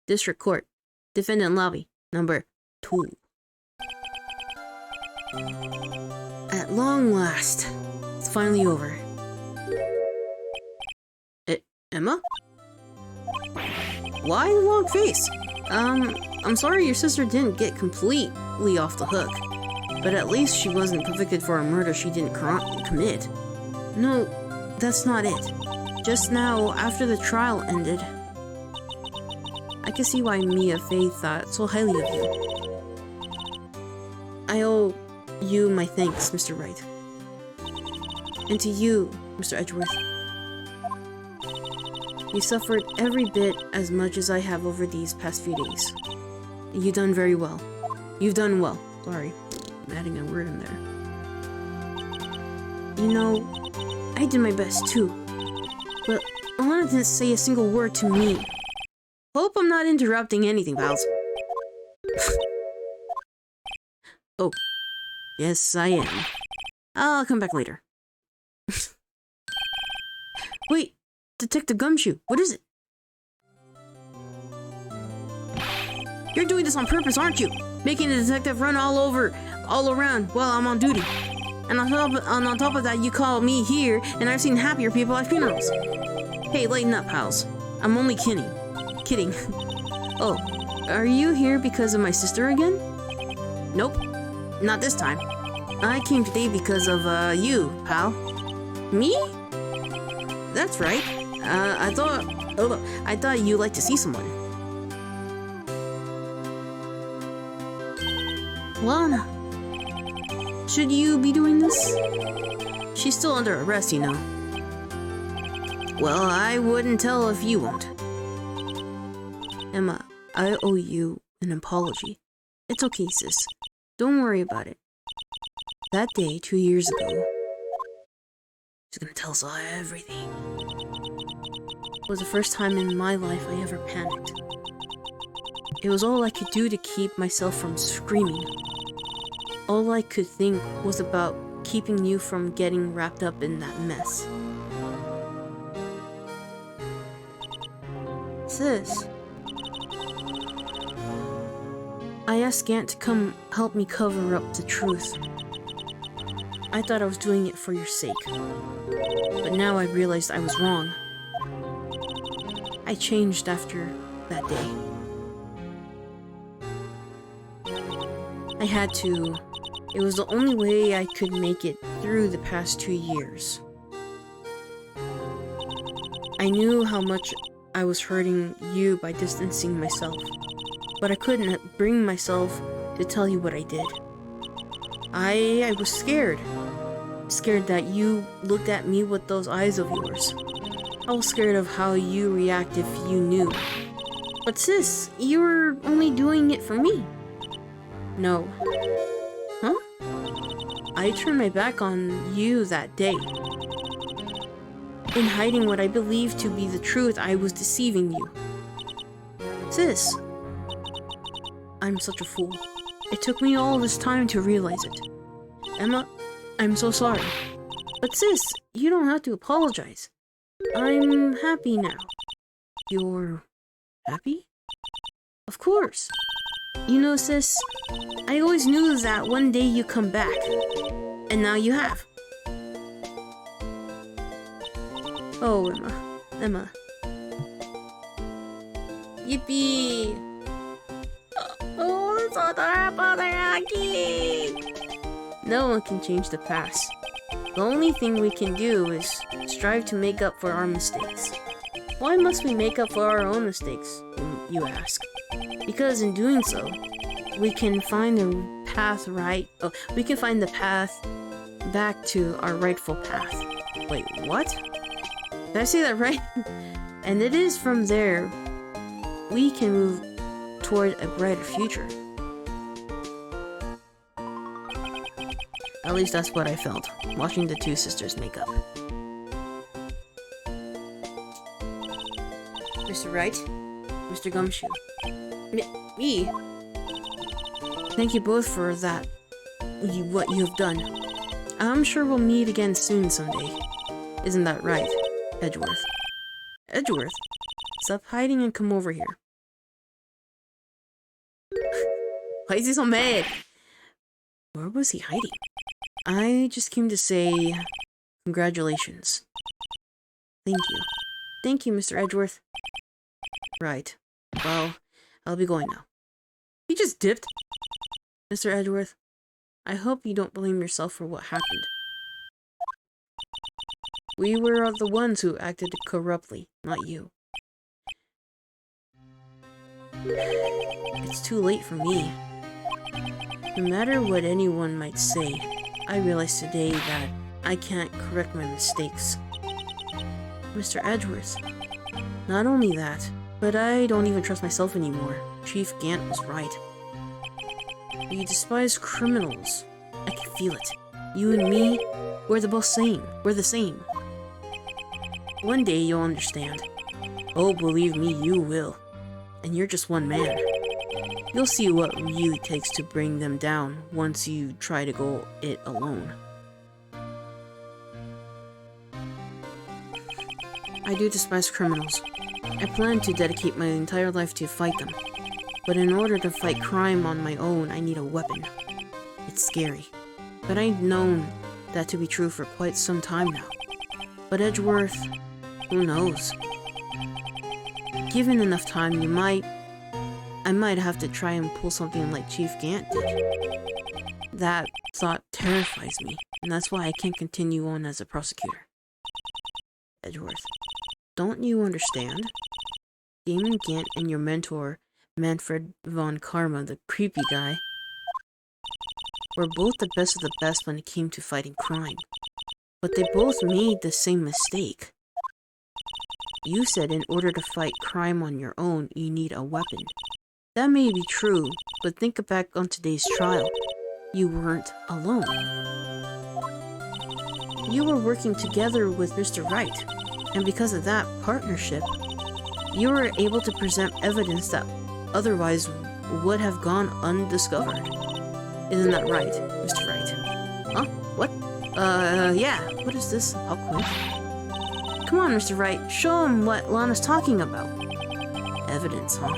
District Court. Defendant Lobby, number 2. At long last, it's finally over. Emma? Why the long face? I'm sorry your sister didn't get completely off the hook. But at least she wasn't convicted for a murder she didn't commit. No, that's not it. Just now, after the trial ended, I can see why Mia Fey thought so highly of you. I owe you my thanks, Mr. Wright. And to you, Mr. Edgeworth. You suffered every bit as much as I have over these past few days. You've done very well. You've done well. Sorry. I'm adding a word in there. You know, I did my best too. But Alana didn't say a single word to me. Hope I'm not interrupting anything, pals. Oh. Yes, I am. I'll come back later. Wait, Detective Gumshoe, what is it? You're doing this on purpose, aren't you? Making the detective run all around while I'm on duty. And on top of that, you call me here, and I've seen happier people at funerals. Hey, lighten up, pals. I'm only kidding. Oh, are you here because of my sister again? Nope, not this time. I came today because of, you, pal. Me? That's right. I thought you'd like to see someone. Lana, should you be doing this? she's still under arrest, you know. Well, I wouldn't tell if you won't. Emma, I owe you an apology. It's okay, sis. Don't worry about it. That day, 2 years ago, she's gonna tell us everything. It was the first time in my life I ever panicked. It was all I could do to keep myself from screaming. All I could think was about keeping you from getting wrapped up in that mess. Sis, I asked Gant to come help me cover up the truth. I thought I was doing it for your sake, but now I realized I was wrong. I changed after that day. I had to. It was the only way I could make it through the past 2 years. I knew how much I was hurting you by distancing myself, but I couldn't bring myself to tell you what I did. I was scared. Scared that you looked at me with those eyes of yours. I was scared of how you react if you knew. But sis, you were only doing it for me. No. Huh? I turned my back on you that day. In hiding what I believed to be the truth, I was deceiving you. Sis, I'm such a fool. It took me all this time to realize it. Emma, I'm so sorry. But sis, you don't have to apologize. I'm happy now. You're happy? Of course. You know, sis, I always knew that one day you'd come back. And now you have. Oh, Emma. Yippee! Oh, it's so adorable. No one can change the past. The only thing we can do is strive to make up for our mistakes. Why must we make up for our own mistakes, you ask? Because in doing so, we can find the path we can find the path back to our rightful path. Wait, what? Did I say that right? And it is from there we can move toward a brighter future. At least that's what I felt, watching the two sisters make up. Mr. Wright, Mr. Gumshoe. Me? Thank you both for that, what you have done. I'm sure we'll meet again soon someday. Isn't that right, Edgeworth? Edgeworth? Stop hiding and come over here. Why is he so mad? Where was he hiding? I just came to say congratulations. Thank you. Thank you, Mr. Edgeworth. Right. Well, I'll be going now. He just dipped. Mr. Edgeworth, I hope you don't blame yourself for what happened. We were the ones who acted corruptly, not you. It's too late for me. No matter what anyone might say, I realize today that I can't correct my mistakes. Mr. Edgeworth, not only that, but I don't even trust myself anymore. Chief Gant was right. We despise criminals. I can feel it. You and me, we're the same. We're the same. One day you'll understand. Oh, believe me, you will. And you're just one man. You'll see what really takes to bring them down once you try to go it alone. I do despise criminals. I plan to dedicate my entire life to fight them. But in order to fight crime on my own, I need a weapon. It's scary. But I've known that to be true for quite some time now. But Edgeworth, who knows? Given enough time, I might have to try and pull something like Chief Gant did. That thought terrifies me, and that's why I can't continue on as a prosecutor. Edgeworth, don't you understand? Damon Gant and your mentor, Manfred von Karma, the creepy guy, were both the best of the best when it came to fighting crime. but they both made the same mistake. You said in order to fight crime on your own, you need a weapon. That may be true, but think back on today's trial. You weren't alone. You were working together with Mr. Wright, and because of that partnership, you were able to present evidence that otherwise would have gone undiscovered. Isn't that right, Mr. Wright? Huh? What? Yeah. What is this? How quick? Come on, Mr. Wright. Show him what Lana's talking about. Evidence, huh?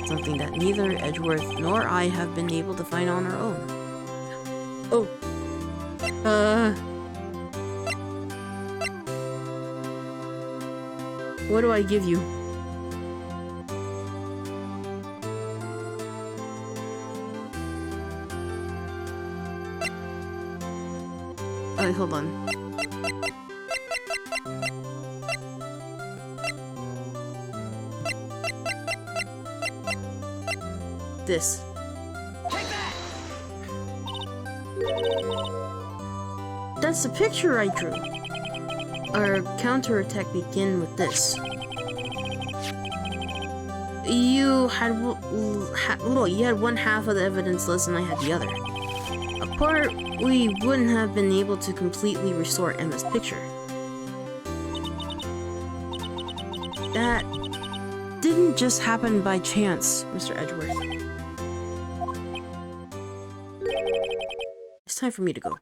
Something that neither Edgeworth nor I have been able to find on our own. Oh. What do I give you? Alright, hold on. This. Take that! That's the picture I drew. Our counterattack began with this. You had one half of the evidence list and I had the other. Apart, we wouldn't have been able to completely restore Emma's picture. That didn't just happen by chance, Mr. Edgeworth. It's time for me to go.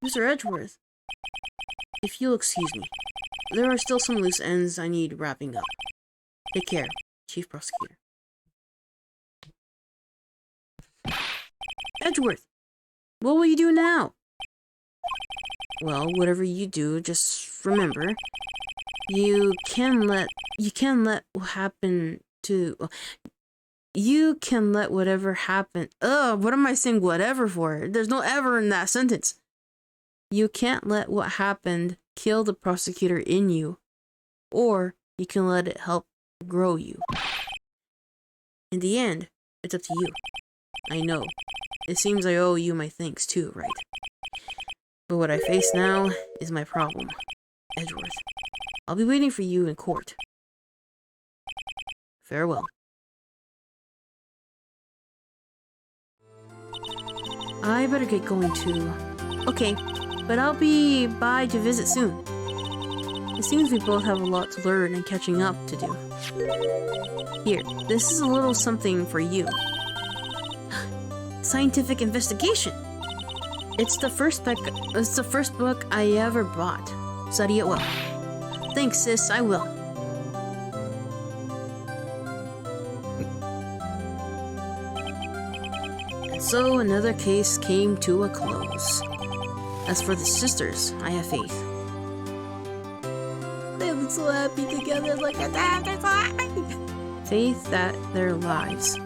Mr. Edgeworth, if you'll excuse me, there are still some loose ends I need wrapping up. Take care, Chief Prosecutor. Edgeworth, what will you do now? Well, whatever you do, just remember, you can let whatever happen. What am I saying whatever for? There's no ever in that sentence. You can't let what happened kill the prosecutor in you, or you can let it help grow you. In the end, it's up to you. I know. It seems I owe you my thanks too, right? But what I face now is my problem, Edgeworth. I'll be waiting for you in court. Farewell. I better get going too. Okay, but I'll be by to visit soon. It seems we both have a lot to learn and catching up to do. Here, this is a little something for you. Scientific investigation. It's the first book I ever bought. Study it well. Thanks, sis, I will. And so another case came to a close. As for the sisters, I have faith. They look so happy together. Look at that, they're so happy. Faith that their lives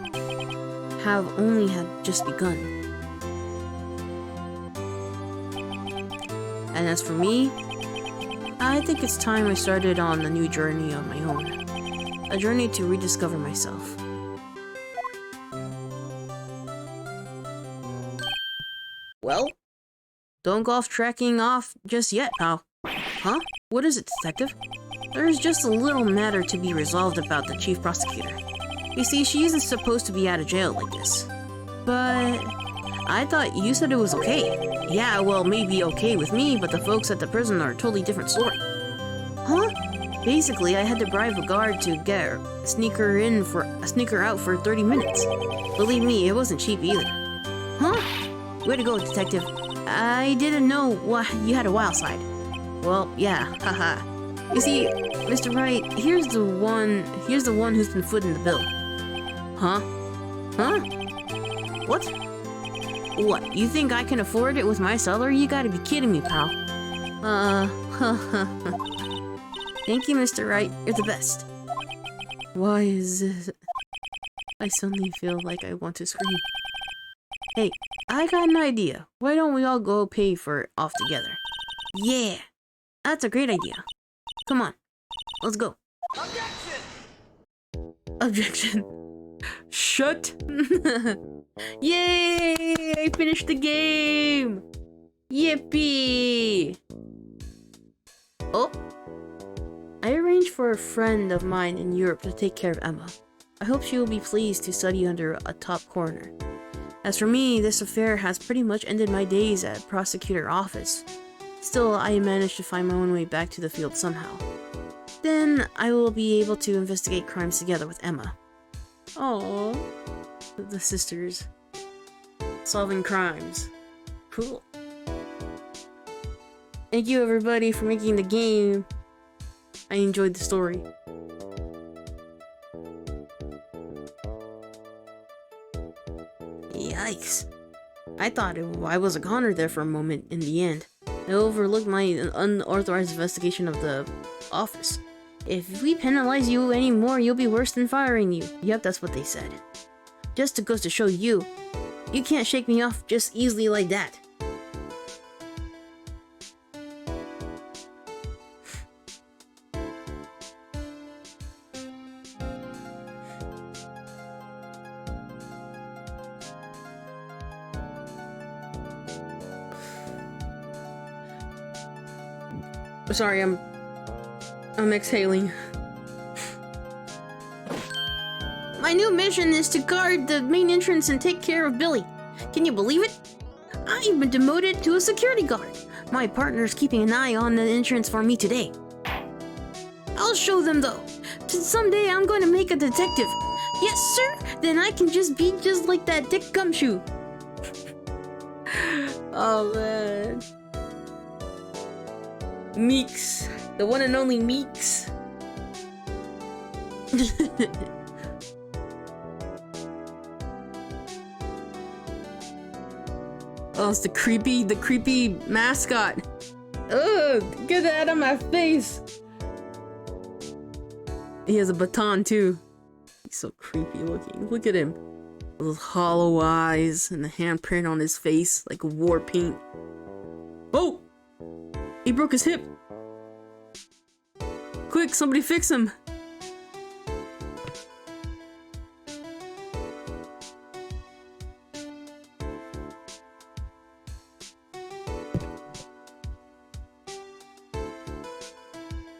have only had just begun. And as for me, I think it's time I started on a new journey of my own. A journey to rediscover myself. Well, don't go off tracking off just yet, pal. Huh? What is it, detective? There's just a little matter to be resolved about the chief prosecutor. You see, she isn't supposed to be out of jail like this. But I thought you said it was okay. Yeah, well, maybe okay with me, but the folks at the prison are a totally different story. Huh? Basically, I had to bribe a guard to get her, sneak her out for 30 minutes. Believe me, it wasn't cheap either. Huh? Way to go, detective. I didn't know you had a wild side. Well, yeah, haha. You see, Mr. Wright, here's the one who's been footing the bill. Huh? Huh? What? What, you think I can afford it with my salary? You gotta be kidding me, pal. Thank you, Mr. Wright. You're the best. Why is this? I suddenly feel like I want to scream. Hey, I got an idea. Why don't we all go pay for it off together? Yeah, that's a great idea. Come on, let's go. Objection! Objection. Shut. Yay! I finished the game! Yippee! Oh! I arranged for a friend of mine in Europe to take care of Emma. I hope she will be pleased to study under a top coroner. As for me, this affair has pretty much ended my days at prosecutor office. Still, I managed to find my own way back to the field somehow. Then, I will be able to investigate crimes together with Emma. Oh, the sisters. Solving crimes. Cool. Thank you everybody for making the game. I enjoyed the story. Yikes. I thought I was a goner there for a moment in the end. I overlooked my unauthorized investigation of the office. If we penalize you anymore, you'll be worse than firing you. Yep, that's what they said. Just goes to show you, you can't shake me off just easily like that. Sorry, I'm exhaling. My new mission is to guard the main entrance and take care of Billy. Can you believe it? I've been demoted to a security guard. My partner's keeping an eye on the entrance for me today. I'll show them though. Someday I'm going to make a detective. Yes, sir. Then I can just be just like that Dick Gumshoe. Oh man. Meeks. The one and only Meeks. Oh, it's the creepy mascot. Ugh, get that out of my face. He has a baton too. He's so creepy looking. Look at him. Those hollow eyes and the handprint on his face like war paint. Oh! He broke his hip. Quick, somebody fix him.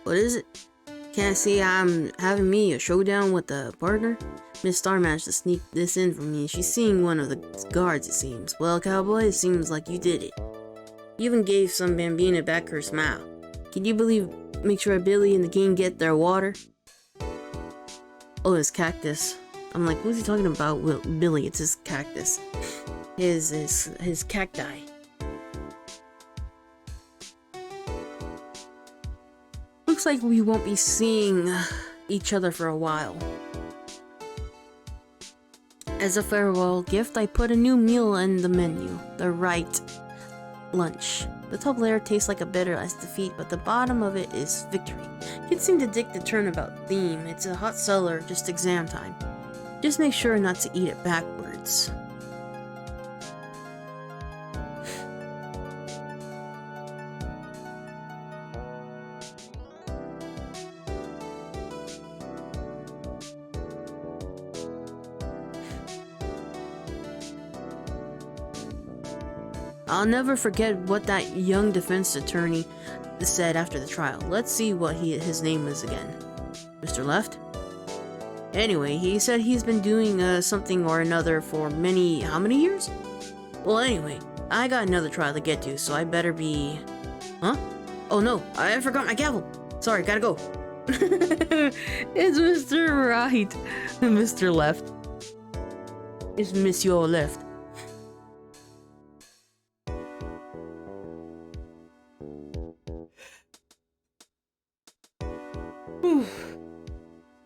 What is it? Can't see I'm having me a showdown with the partner? Miss Star managed to sneak this in from me. She's seeing one of the guards, it seems. Well, cowboy, it seems like you did it. You even gave some bambina back her smile. Can you make sure Billy and the gang get their water? Oh, his cactus. I'm like, who's he talking about? Well, Billy, it's his cactus. His cacti. Looks like we won't be seeing each other for a while. As a farewell gift, I put a new meal in the menu. The right lunch. The top layer tastes like a bitter as defeat, but the bottom of it is victory. Kids seem to dig the turnabout theme. It's a hot seller, just exam time. Just make sure not to eat it backwards. I'll never forget what that young defense attorney said after the trial. Let's see what his name is again. Mr. Left? Anyway, he said he's been doing something or another for how many years? Well, anyway, I got another trial to get to, so I better be... Huh? Oh no, I forgot my gavel. Sorry, gotta go. It's Mr. Right. Mr. Left. It's Monsieur Left.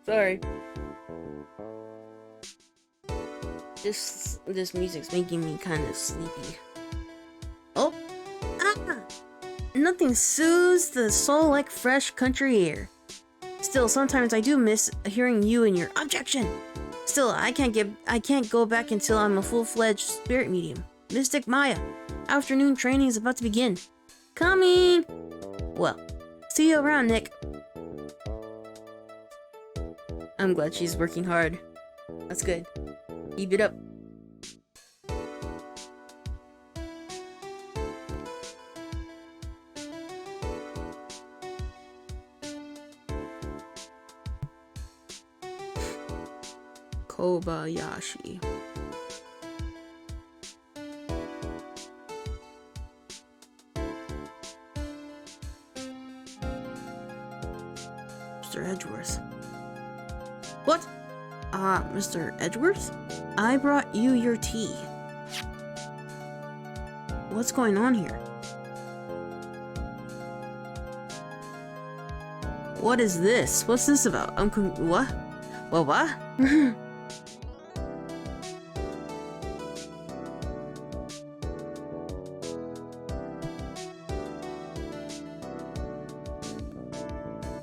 Sorry. This music's making me kind of sleepy. Oh! Ah! Nothing soothes the soul like fresh country air. Still, sometimes I do miss hearing you in your objection. Still, I can't go back until I'm a full-fledged spirit medium. Mystic Maya. Afternoon training is about to begin. Coming! Well, see you around, Nick. I'm glad she's working hard. That's good. Keep it up. Kobayashi. Mr. Edgeworth. What? Mr. Edgeworth? I brought you your tea. What's going on here? What is this? What's this about? What? What?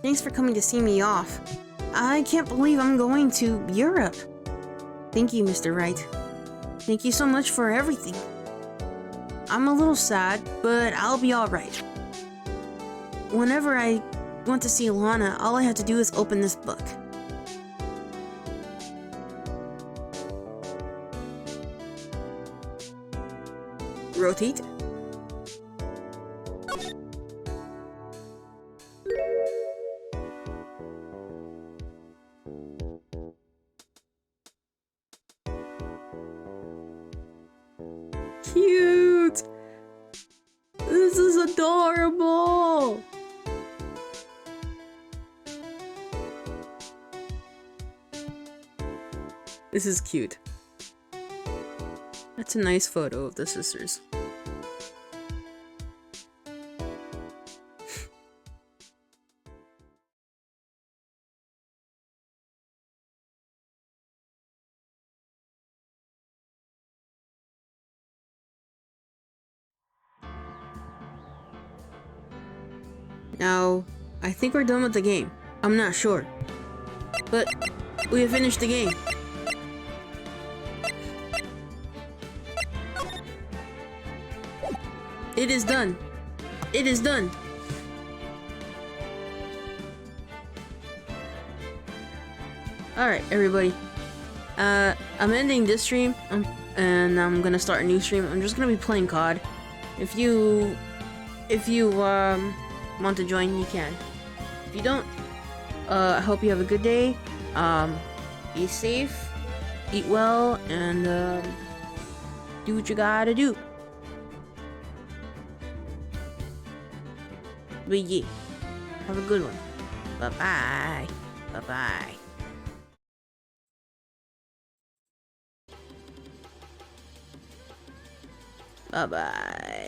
Thanks for coming to see me off. I can't believe I'm going to Europe. Thank you, Mr. Wright. Thank you so much for everything. I'm a little sad, but I'll be alright. Whenever I want to see Lana, all I have to do is open this book. Rotate. Cute! This is adorable! This is cute. That's a nice photo of the sisters. Now, I think we're done with the game. I'm not sure. But we have finished the game. It is done. It is done. Alright, everybody. I'm ending this stream, and I'm gonna start a new stream. I'm just gonna be playing COD. If you want to join, you can. If you don't, I hope you have a good day. Be safe, eat well, and do what you gotta do. But yeah, have a good one. Bye-bye. Bye-bye. Bye-bye.